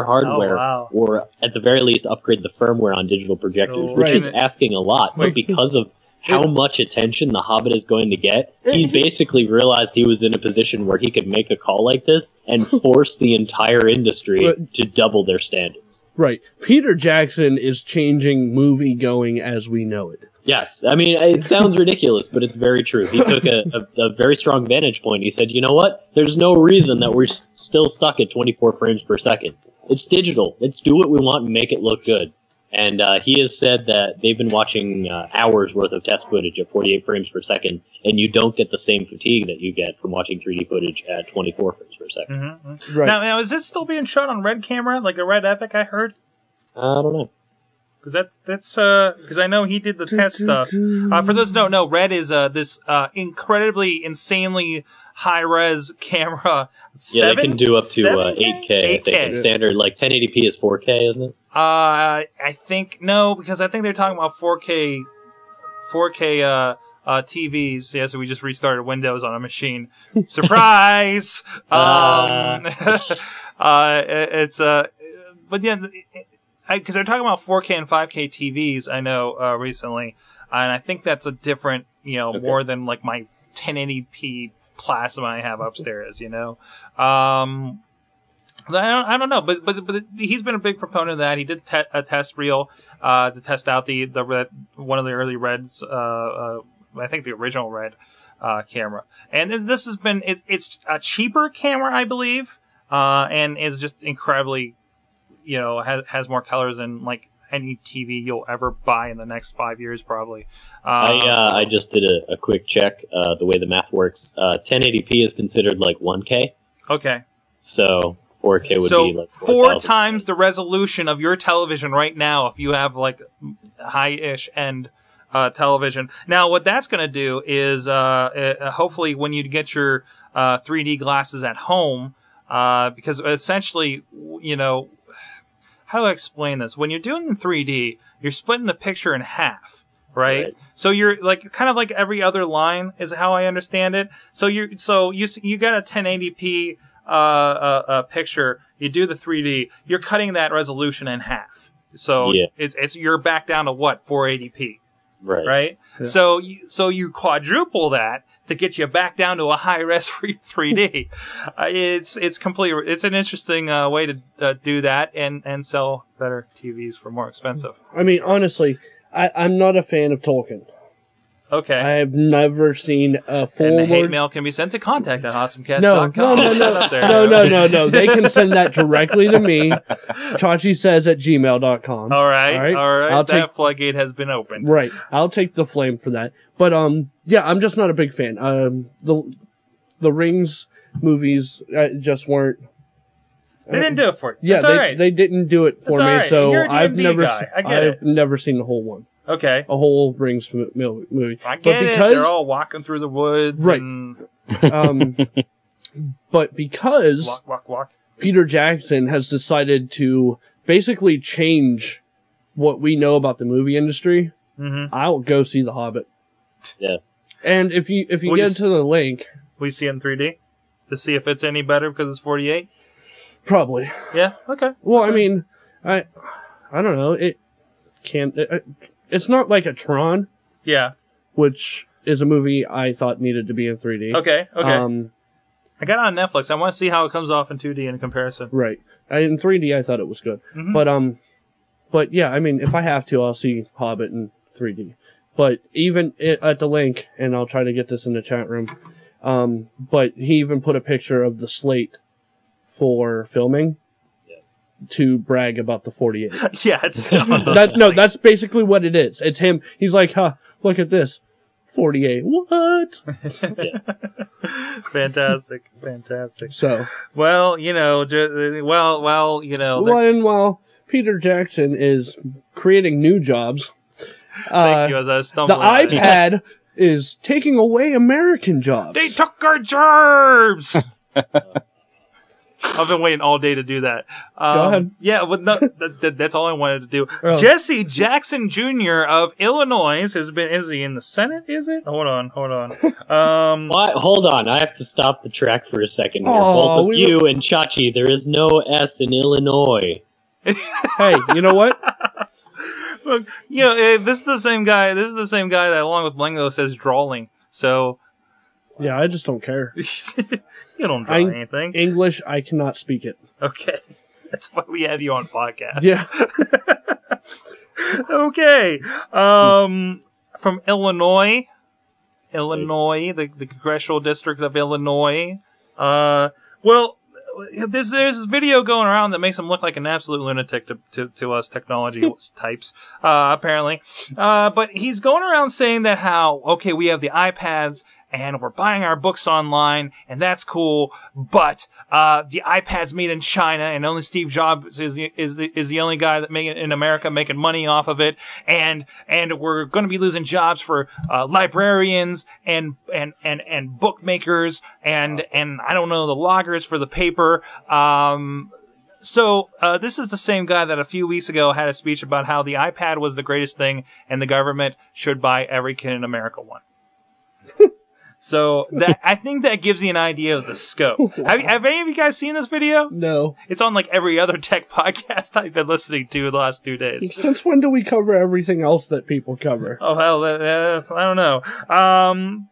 hardware, or at the very least upgrade the firmware on digital projectors, which is asking a lot. But because of how much attention The Hobbit is going to get, he basically realized he was in a position where he could make a call like this and force the entire industry to double their standards. Right. Peter Jackson is changing movie going as we know it. Yes, I mean, it sounds ridiculous, but it's very true. He took a very strong vantage point. He said, you know what? There's no reason that we're still stuck at 24 frames per second. It's digital. Let's do what we want and make it look good. And he has said that they've been watching hours worth of test footage at 48 frames per second, and you don't get the same fatigue that you get from watching 3D footage at 24 frames per second. Mm-hmm. Right. Now, is this still being shot on Red camera, like a Red Epic, I heard? I don't know. Because because I know he did the test stuff. For those who don't know, Red is this incredibly, insanely high-res camera. Yeah, they can do up to 8K. I think standard, like 1080p is 4K, isn't it? I think no, because I think they're talking about 4K TVs. Yeah, so we just restarted Windows on a machine. Surprise! It's but yeah. Because they're talking about 4K and 5K TVs, I know, recently. And I think that's a different, more than like my 1080p plasma I have upstairs, I don't know, but he's been a big proponent of that. He did a test reel, to test out the Red, one of the early Reds, I think the original Red, camera. And this has been, it's a cheaper camera, I believe, and is just incredibly, has more colors than like any TV you'll ever buy in the next 5 years, probably. I just did a quick check. The way the math works, 1080p is considered like 1K. Okay. So 4K would be like 4 times the resolution of your television right now if you have like high-ish end television. Now, what that's going to do is hopefully when you get your 3D glasses at home, because essentially, how do I explain this? When you're doing in 3D, you're splitting the picture in half, right? So you're like kind of like every other line is how I understand it. So you got a 1080p picture, you do the 3D, you're cutting that resolution in half. So it's you're back down to what, 480p, right? Yeah. So you quadruple that to get you back down to a high-res 3D. It's an interesting way to do that and sell better TVs for more expensive. I mean, honestly, I'm not a fan of Tolkien. Okay. I have never seen a forward... And the hate mail can be sent to contact@awesomecast.com. No. They can send that directly to me. Chachi says at gmail.com. All right. That floodgate has been opened. Right. I'll take the flame for that. But, yeah, I'm just not a big fan. The Rings movies just weren't... They didn't do it for you. Yeah, all right. They didn't do it for me, right. so I've never seen the whole one. Okay. A whole Rings movie. I get it. They're all walking through the woods. Right. And... but because... Walk. Peter Jackson has decided to basically change what we know about the movie industry. I'll go see The Hobbit. Yeah. And if you get into the link, we see it in 3D to see if it's any better because it's 48. probably. Yeah. Okay. Well, I mean, I don't know. It can't. It's not like a Tron, Yeah. which is a movie I thought needed to be in 3D. Okay. Okay. Um, I got it on Netflix. I want to see how it comes off in 2D in comparison. right. In 3D, I thought it was good. But yeah, I mean, if I have to, I'll see Hobbit in 3D. But even at the link, and I'll try to get this in the chat room. But he even put a picture of the slate for filming to brag about the 48. Yeah. It's That's basically what it is. It's him. He's like, huh, look at this. 48. What? Fantastic. Fantastic. So, Well, you know, while Peter Jackson is creating new jobs, thank you as I was the stumbling. on it. iPad is taking away American jobs. They took our jobs. I've been waiting all day to do that. Go ahead. Yeah, well, no, that's all I wanted to do. Oh. Jesse Jackson Jr. of Illinois is he in the Senate? Is it? Hold on. What? Hold on, I have to stop the track for a second here. Oh, Both of you and Chachi, there is no S in Illinois. Hey, you know what? Look, you know, this is the same guy. This is the same guy that, along with Blango, says drawling. So Yeah, I just don't care. you don't draw anything. English, I cannot speak it. Okay, that's why we have you on podcast. Yeah. Okay. From Illinois, the congressional district of Illinois. Well, there's this video going around that makes him look like an absolute lunatic to us technology types, apparently. But he's going around saying that okay, we have the iPads and we're buying our books online, and that's cool, but the iPad's made in China, and only Steve Jobs is the only guy that in America making money off of it, and we're going to be losing jobs for librarians and bookmakers and I don't know, the loggers for the paper. So this is the same guy that a few weeks ago had a speech about how the iPad was the greatest thing, and the government should buy every kid in America one. So I think that gives you an idea of the scope. Wow. Have any of you guys seen this video? No. It's on like every other tech podcast I've been listening to the last 2 days. Since when do we cover everything else that people cover? Oh hell, I don't know.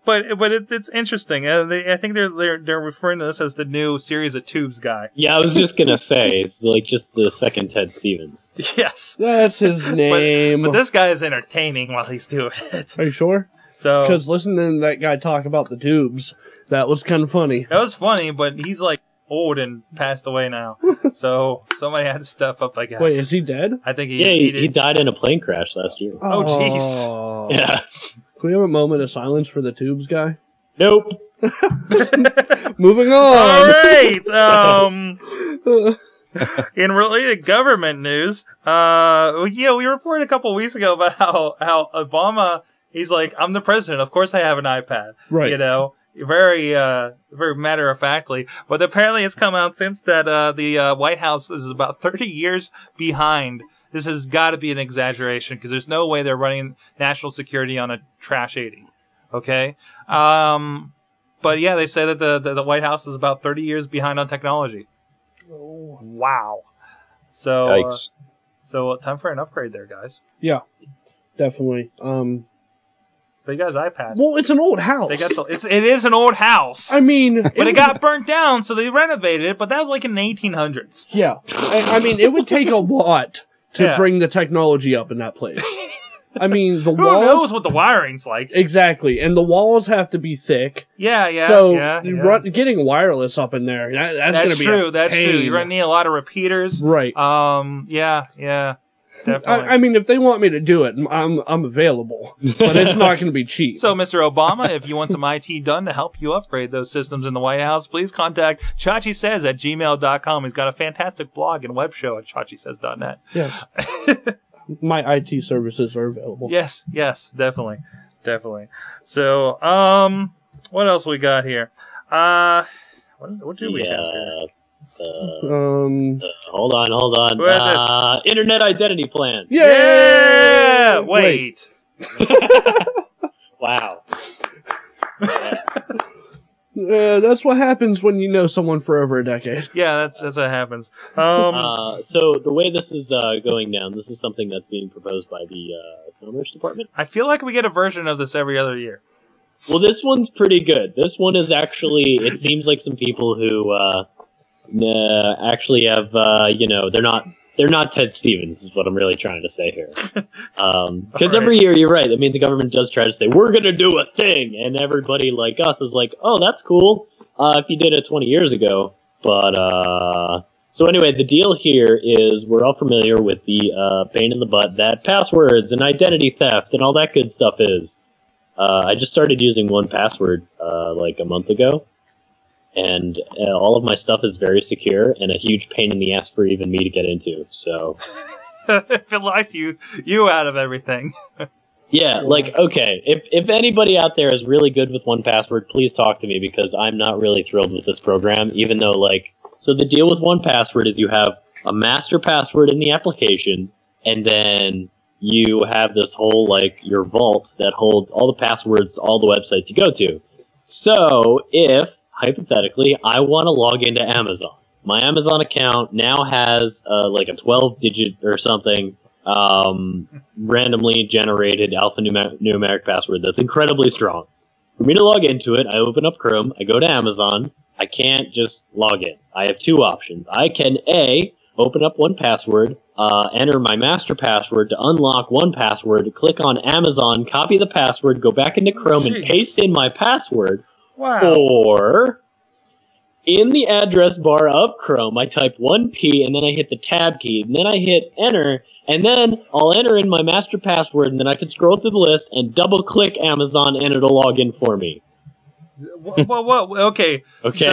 But it's interesting. I think they're referring to this as the new series of Tubes guy. Yeah, I was just gonna say, it's like just the second Ted Stevens. Yes, that's his name. But this guy is entertaining while he's doing it. Are you sure? So, because listening to that guy talk about the tubes, that was kind of funny. That was funny, but he's like old and passed away now. So somebody had to step up, I guess. Wait, is he dead? I think he died in a plane crash last year. Oh, jeez. Yeah. Can we have a moment of silence for the tubes guy? Nope. Moving on. All right. In related government news, we reported a couple weeks ago about how Obama. He's like, I'm the president. Of course I have an iPad. Right. You know, very matter-of-factly. But apparently it's come out since that the White House is about 30 years behind. This has got to be an exaggeration because there's no way they're running national security on a trash 80. Okay? But yeah, they say that the White House is about 30 years behind on technology. Oh. Wow. So, yikes. So time for an upgrade there, guys. Yeah, definitely. But you guys, iPad. Well, it's an old house. It is an old house. I mean, but it got burnt down, so they renovated it. But that was like in the 1800s. Yeah, I mean, it would take a lot to bring the technology up in that place. I mean, the walls. Who knows what the wiring's like? Exactly, and the walls have to be thick. Yeah. So getting wireless up in there, that's going to be true. That's true. You're going to need a lot of repeaters. Right. Yeah. Definitely. I mean, if they want me to do it, I'm available, but it's not going to be cheap. So, Mr. Obama, if you want some IT done to help you upgrade those systems in the White House, please contact chachisays at gmail.com. He's got a fantastic blog and web show at chachisays.net. Yes. My IT services are available. Yes, definitely. So, what else we got here? What do we have here? Hold on. Who had this? Internet identity plan. Yeah! Wait. Wow. That's what happens when you know someone for over a decade. Yeah, that's what happens. So the way this is going down, this is something that's being proposed by the Commerce Department. I feel like we get a version of this every other year. Well, this one's pretty good. This one is actually, it seems like some people who actually have, they're not Ted Stevens, is what I'm really trying to say here. Because every year, you're right, I mean, the government does try to say, we're going to do a thing, and everybody like us is like, oh, that's cool, if you did it 20 years ago. But, so anyway, the deal here is we're all familiar with the pain in the butt that passwords and identity theft and all that good stuff is. I just started using 1Password like a month ago, and all of my stuff is very secure and a huge pain in the ass for even me to get into. So if it locks you out of everything. Yeah, like, okay, if anybody out there is really good with 1Password, please talk to me, because I'm not really thrilled with this program, even though, like, so the deal with 1Password is you have a master password in the application, and then you have this whole, like, your vault that holds all the passwords to all the websites you go to. So, if, hypothetically, I want to log into Amazon, my Amazon account now has, like, a 12-digit or something, randomly generated alphanumeric password that's incredibly strong. For me to log into it, I open up Chrome, I go to Amazon, I can't just log in. I have two options. I can, A, open up 1Password, enter my master password to unlock 1Password, click on Amazon, copy the password, go back into Chrome and paste in my password. Wow. Or, in the address bar of Chrome, I type 1P and then I hit the tab key, and then I hit enter, and then I'll enter in my master password, and then I can scroll through the list and double click Amazon and it'll log in for me. What? Okay. Okay.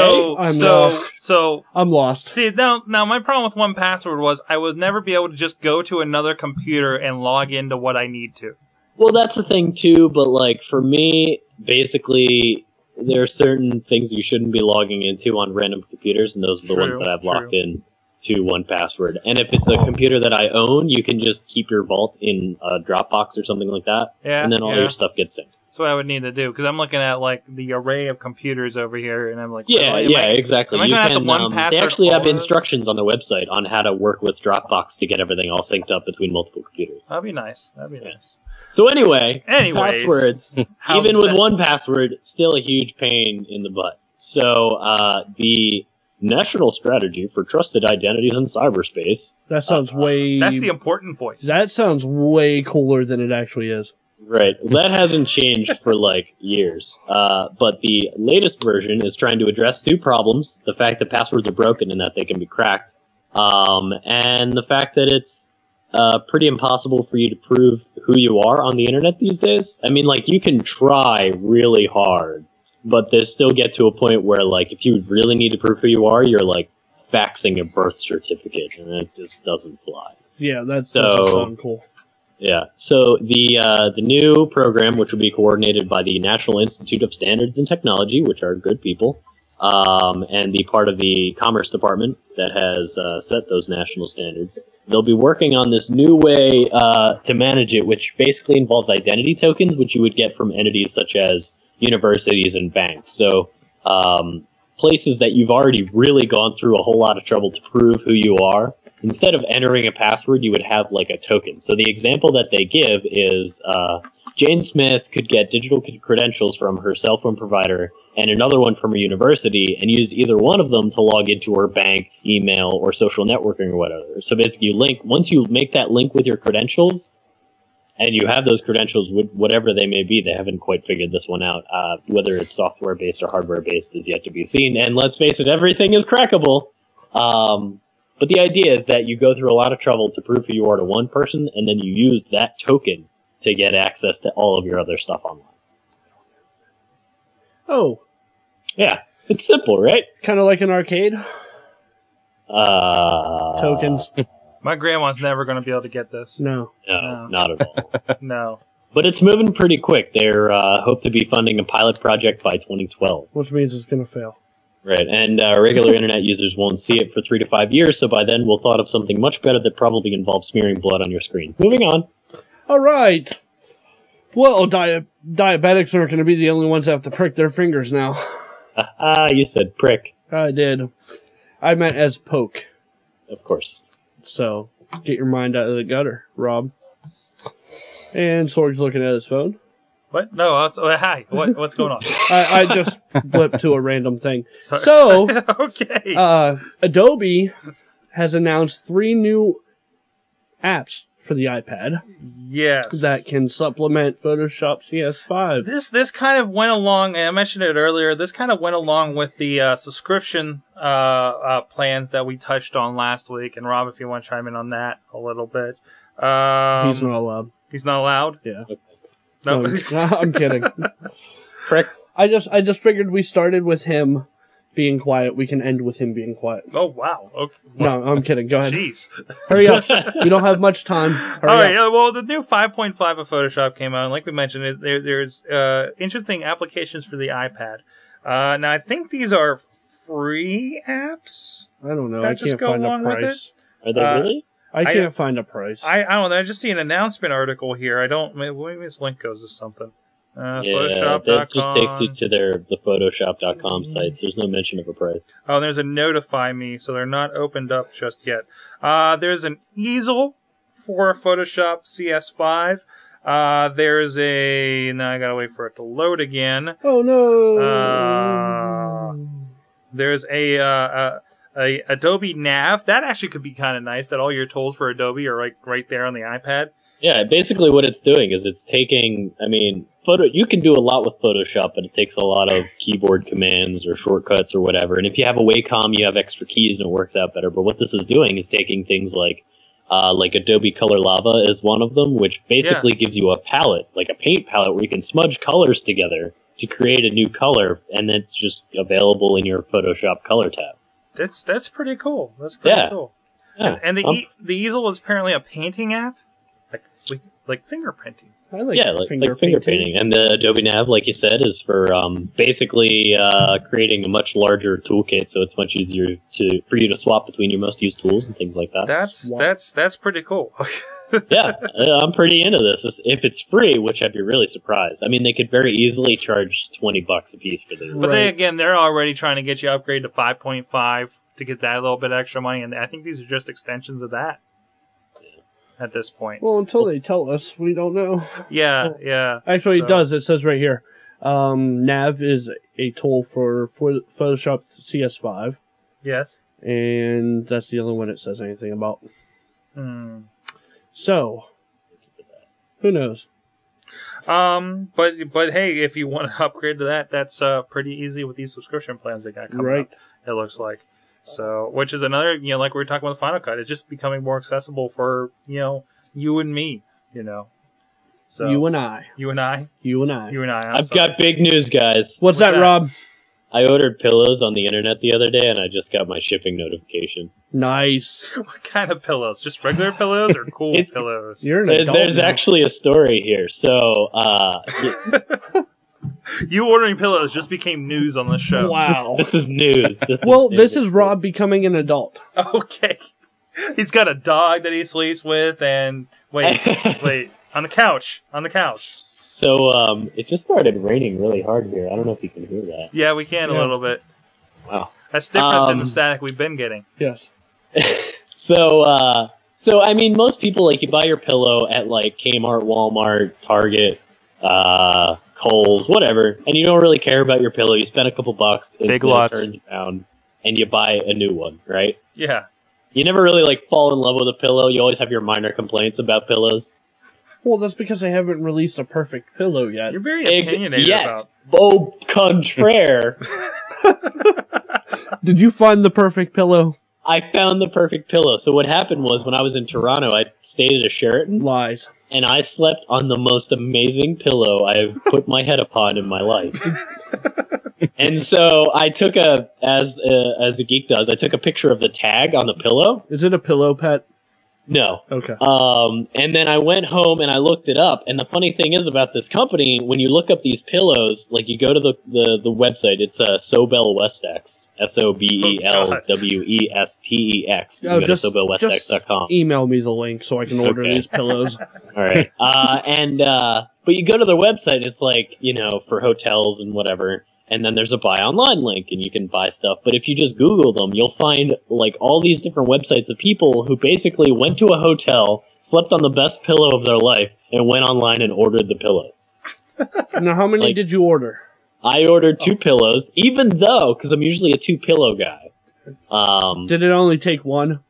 So I'm lost. See, now my problem with 1Password was I would never be able to just go to another computer and log into what I need to. Well, that's the thing too, but like for me, basically, there are certain things you shouldn't be logging into on random computers, and those are the ones that I've locked in to 1Password. And if it's a computer that I own, you can just keep your vault in a Dropbox or something like that, and then all your stuff gets synced. That's what I would need to do, because I'm looking at like the array of computers over here, and I'm like, exactly. Am I going to have to 1Password? They actually have instructions on their website on how to work with Dropbox to get everything all synced up between multiple computers. That'd be nice. Nice. So anyways, passwords, even with 1Password, still a huge pain in the butt. So the National Strategy for Trusted Identities in Cyberspace. That sounds That's the important voice. That sounds way cooler than it actually is. Right. That hasn't changed for, like, years. But the latest version is trying to address two problems. The fact that passwords are broken and that they can be cracked. And the fact that it's pretty impossible for you to prove who you are on the internet these days. I mean, like, you can try really hard, but they still get to a point where, like, if you really need to prove who you are, you're, like, faxing a birth certificate, and it just doesn't fly. Yeah, that doesn't sound cool. Yeah, so the new program, which will be coordinated by the National Institute of Standards and Technology, which are good people, and the part of the Commerce Department that has set those national standards, they'll be working on this new way to manage it, which basically involves identity tokens, which you would get from entities such as universities and banks. So places that you've already really gone through a whole lot of trouble to prove who you are, instead of entering a password, you would have like a token. So the example that they give is Jane Smith could get digital credentials from her cell phone provider and another one from her university and use either one of them to log into her bank, email, or social networking or whatever. So basically, once you make that link with your credentials, and you have those credentials, whatever they may be, they haven't quite figured this one out. Whether it's software-based or hardware-based is yet to be seen. And let's face it, everything is crackable. But the idea is that you go through a lot of trouble to prove who you are to one person, and then you use that token to get access to all of your other stuff online. Oh. Yeah, it's simple, right? Kind of like an arcade? Tokens. My grandma's never going to be able to get this. No, not at all. No. But it's moving pretty quick. They're hope to be funding a pilot project by 2012. Which means it's going to fail. Right, and regular internet users won't see it for 3 to 5 years, so by then we'll thought of something much better that probably involves smearing blood on your screen. Moving on. All right. Well, diabetics aren't going to be the only ones that have to prick their fingers now. You said prick. I did. I meant as poke. Of course. So, get your mind out of the gutter, Rob. And Sorg's looking at his phone. What? No, hi. What's going on? I just flipped to a random thing. So okay. Adobe has announced 3 new apps for the iPad. Yes. That can supplement Photoshop CS5. This kind of went along, and I mentioned it earlier, this kind of went along with the subscription plans that we touched on last week. And Rob, if you want to chime in on that a little bit. He's not allowed. He's not allowed? Yeah. No, I'm kidding. Prick. I just figured we started with him being quiet. We can end with him being quiet. Oh, wow. Okay. No, I'm kidding. Go ahead. Jeez. Hurry up. We don't have much time. Hurry All right. up. Well, the new 5.5 of Photoshop came out. And like we mentioned, there's interesting applications for the iPad. Now, I think these are free apps. I don't know. that I just can't go find a along with price. Are they really? I can't find a price. I don't know. I just see an announcement article here. Maybe this link goes to something. Photoshop.com. That just takes you to the Photoshop.com sites. There's no mention of a price. Oh, there's a notify me, so they're not opened up just yet. There's an easel for Photoshop CS5. There's now I gotta wait for it to load again. Oh no! There's a Adobe Nav. That actually could be kind of nice, that all your tools for Adobe are right there on the iPad. Yeah, basically what it's doing is it's taking, you can do a lot with Photoshop, but it takes a lot of keyboard commands or shortcuts or whatever. And if you have a Wacom, you have extra keys and it works out better. But what this is doing is taking things like Adobe Color Lava is one of them, which basically gives you a palette, like a paint palette, where you can smudge colors together to create a new color, and it's just available in your Photoshop color tab. That's pretty cool. That's pretty cool. Yeah. And the easel is apparently a painting app, like fingerprinting. I like like finger painting. And the Adobe Nav, like you said, is for basically creating a much larger toolkit, so it's much easier for you to swap between your most used tools and things like that. That's pretty cool. Yeah, I'm pretty into this. If it's free, which I'd be really surprised. I mean, they could very easily charge $20 a piece for this. But they're already trying to get you upgraded to 5.5 to get that little bit extra money, and I think these are just extensions of that. At this point. Well, until they tell us, we don't know. Yeah. Actually, it does. It says right here. Nav is a tool for Photoshop CS5. Yes. And that's the only one it says anything about. So, who knows? But hey, if you want to upgrade to that, that's pretty easy with these subscription plans they got coming up. It looks like. So, which is another, like we were talking with Final Cut, it's just becoming more accessible for, you and me, So you and I. I've got big news, guys. What's that, Rob? I ordered pillows on the internet the other day, and I just got my shipping notification. Nice. What kind of pillows? Just regular pillows or cool pillows? There's actually a story here. So, you ordering pillows just became news on the show. Wow. This is news. This is Rob becoming an adult. Okay. He's got a dog that he sleeps with, and wait, on the couch. So, it just started raining really hard here. I don't know if you can hear that. Yeah, we can a little bit. Wow. That's different than the static we've been getting. Yes. So I mean, most people, you buy your pillow at Kmart, Walmart, Target, Kohl's, whatever, and you don't really care about your pillow. You spend a couple bucks, Big Lots, turns around, and you buy a new one, right? Yeah. You never really fall in love with a pillow. You always have your minor complaints about pillows. Well, that's because they haven't released a perfect pillow yet. You're very opinionated about. Au contraire. Did you find the perfect pillow? I found the perfect pillow. So what happened was, when I was in Toronto, I stayed at a Sheraton. Lies. And I slept on the most amazing pillow I've put my head upon in my life. And so I took as a geek does, I took a picture of the tag on the pillow. Is it a pillow pet? No. Okay. And then I went home and I looked it up. And the funny thing is about this company, when you look up these pillows, like you go to the website, it's Sobel Westex, SOBELWESTEX. You go to SobelWestex.com. Email me the link so I can order these pillows. All right. But you go to their website, it's like, for hotels and whatever. And then there's a buy online link and you can buy stuff. But if you just Google them, you'll find like all these different websites of people who basically went to a hotel, slept on the best pillow of their life, and went online and ordered the pillows. Now, how many did you order? I ordered 2 pillows, even though, because I'm usually a 2-pillow guy. Did it only take one?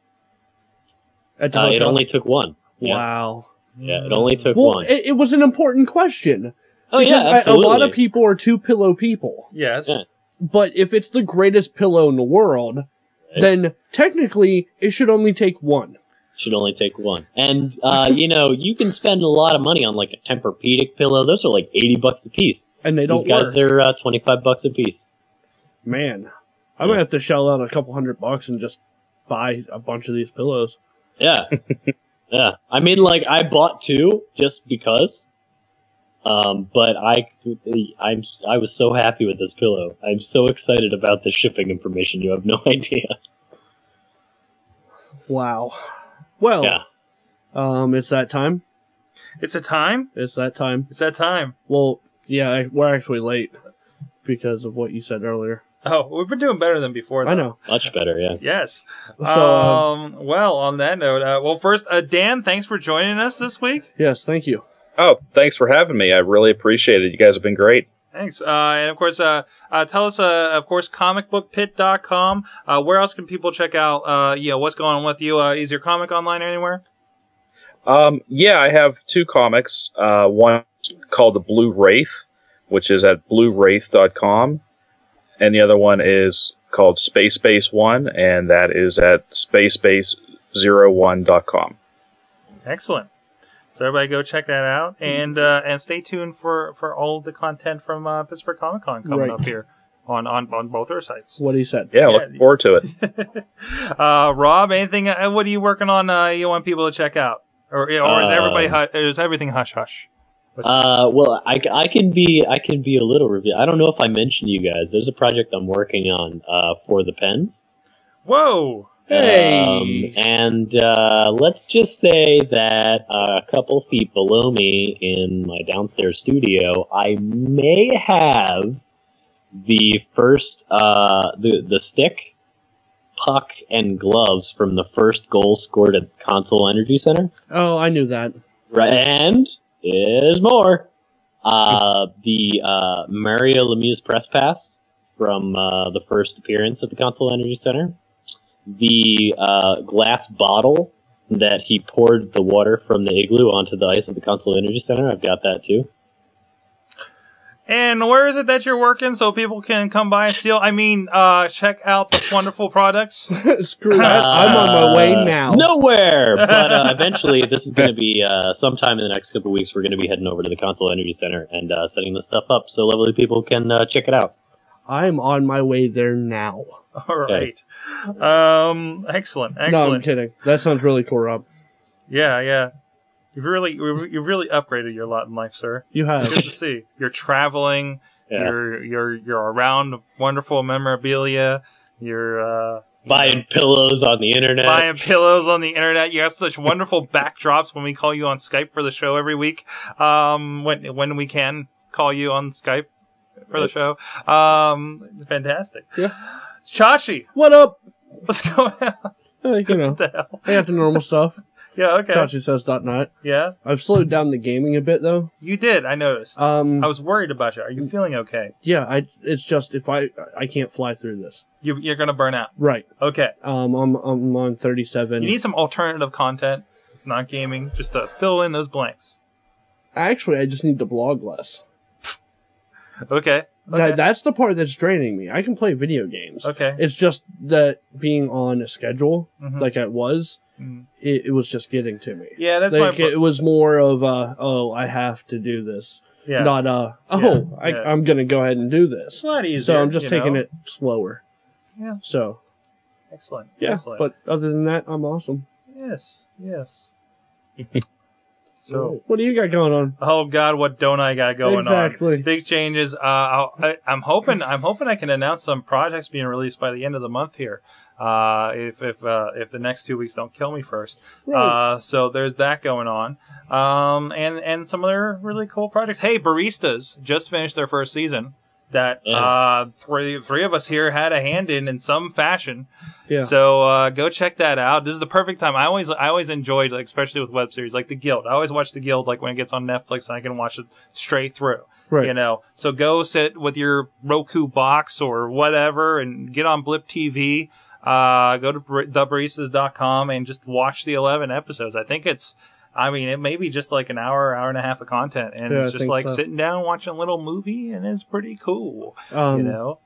At the hotel? It only took one. Yeah. Wow. Yeah, it only took Well, one. it was an important question. Oh, yeah, absolutely. A lot of people are 2-pillow people. Yes. Yeah. But if it's the greatest pillow in the world, then technically it should only take one. Should only take one. And, you can spend a lot of money on like a Tempur-Pedic pillow. Those are like $80 a piece. And they don't These guys work. are $25 a piece. Man, I'm going to have to shell out a couple $100 and just buy a bunch of these pillows. Yeah. Yeah. I mean, like, I bought 2 just because. But I was so happy with this pillow. I'm so excited about the shipping information. You have no idea. Wow. Well, Yeah. It's that time. It's a time? It's that time. It's that time. Well, yeah, we're actually late because of what you said earlier. Oh, we've been doing better than before, though. I know. Much better, yeah. Yes. So, well, on that note, first, Dan, thanks for joining us this week. Yes, thank you. Oh, thanks for having me. I really appreciate it. You guys have been great. Thanks. And of course, tell us, of course, comicbookpit.com. Where else can people check out, what's going on with you? Is your comic online anywhere? Yeah, I have 2 comics. One called The Blue Wraith, which is at bluewraith.com. And the other one is called Space Base 1, and that is at spacebase01.com. Excellent. So everybody go check that out, and stay tuned for all the content from Pittsburgh Comic Con coming up here on both our sites. What he said. Yeah, looking forward to it. Rob, anything? What are you working on? You want people to check out, or is everything hush hush? Well, I can be a little review. I don't know if I mentioned you guys. There's a project I'm working on for the pens. Whoa! Hey! And let's just say that a couple feet below me in my downstairs studio, I may have the first the stick, puck, and gloves from the first goal scored at Console Energy Center. Oh, I knew that. Right, and there's more. The Mario Lemieux press pass from the first appearance at the Console Energy Center. The glass bottle that he poured the water from the igloo onto the ice at the Console Energy Center. I've got that too. And where is it that you're working so people can come by and steal? I mean, check out the wonderful products. Screw that. I'm on my way now. Nowhere! But eventually, this is going to be sometime in the next couple of weeks, we're going to be heading over to the Console Energy Center and setting this stuff up so lovely people can check it out. I'm on my way there now. All right. Excellent. No, I'm kidding. That sounds really cool, Rob. Yeah. You've really upgraded your lot in life, sir. You have. Good to see. You're traveling. Yeah. You're around wonderful memorabilia. You're buying pillows on the internet. You have such wonderful backdrops when we call you on Skype for the show every week. When we can call you on Skype for the show. Fantastic. Yeah. Chachi, What up? what's going on? What the hell? I got the normal stuff. Yeah, okay. Chachi says .net. Yeah, I've slowed down the gaming a bit, though. you did. I noticed. I was worried about you. Are you feeling okay? Yeah, it's just if I can't fly through this. You're gonna burn out. Right. Okay. I'm on 37. You need some alternative content. It's not gaming, just to fill in those blanks. Actually, I just need to blog less. Okay. That's the part that's draining me. I can play video games. Okay. It's just that being on a schedule, like I was, it was just getting to me. Yeah, that's like, my. it was more of I have to do this. Yeah. Not I'm going to go ahead and do this. It's a lot easier. So I'm just taking it slower. Yeah. So Excellent. yeah. Excellent. But other than that, I'm awesome. Yes. So, what do you got going on? oh God, what don't I got going Exactly. on? Big changes. I'm hoping I can announce some projects being released by the end of the month here. If the next 2 weeks don't kill me first. Right. So there's that going on. And some other really cool projects. Hey, Baristas just finished their first season. That three of us here had a hand in some fashion. Yeah. So go check that out. This is the perfect time. I always enjoyed, like, especially with web series like The Guild. I always watch The Guild like when it gets on Netflix and I can watch it straight through. Right. You know. So go sit with your Roku box or whatever and get on Blip TV. Go to thebaristas.com and just watch the 11 episodes. I think it may be just like an hour and a half of content, and it's just like sitting down watching a little movie, and it's pretty cool. You know?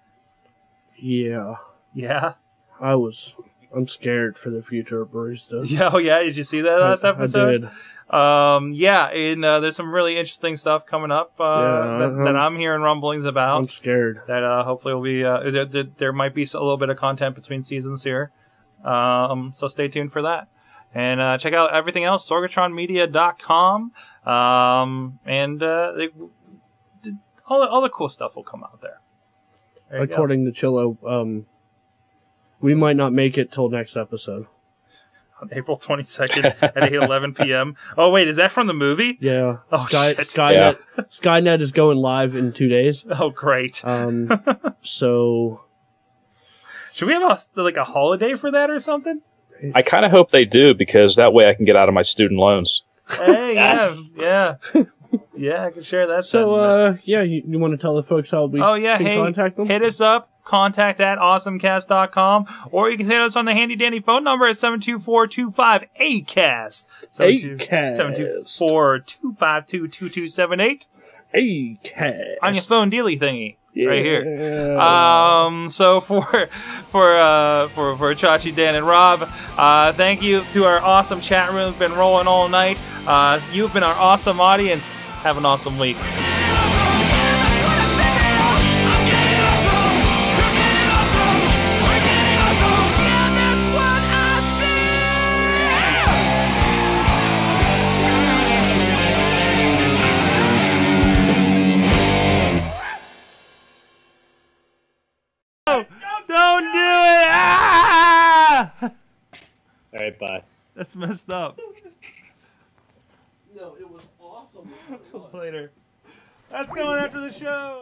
Yeah. Yeah. I'm scared for the future of baristas. Yeah, oh yeah, did you see that last episode? I did. Yeah, and there's some really interesting stuff coming up that I'm hearing rumblings about. I'm scared. That hopefully will be there might be a little bit of content between seasons here. So stay tuned for that. And check out everything else, sorgatronmedia.com. And all the cool stuff will come out there. According to Chillo, we might not make it till next episode. On April 22nd at 8:11 p.m. Oh, wait, is that from the movie? Yeah. Oh, shit. Skynet is going live in 2 days. Oh, great. So... Should we have a holiday for that or something? I kind of hope they do, because that way I can get out of my student loans. Hey, Yes. yeah. Yeah, I can share that. So, you want to tell the folks how we can contact them? Hit us up. Contact at awesomecast.com, or you can hit us on the handy dandy phone number at 724-25-ACAST. 724-252-2278. ACAST. On your phone dealy thingy. Yeah. Right here. So for Chachi, Dan, and Rob, thank you to our awesome chat room. It's been rolling all night. You've been our awesome audience. Have an awesome week. Don't do it! Ah! All right, bye. That's messed up. No, it was awesome. Later. That's going after the show.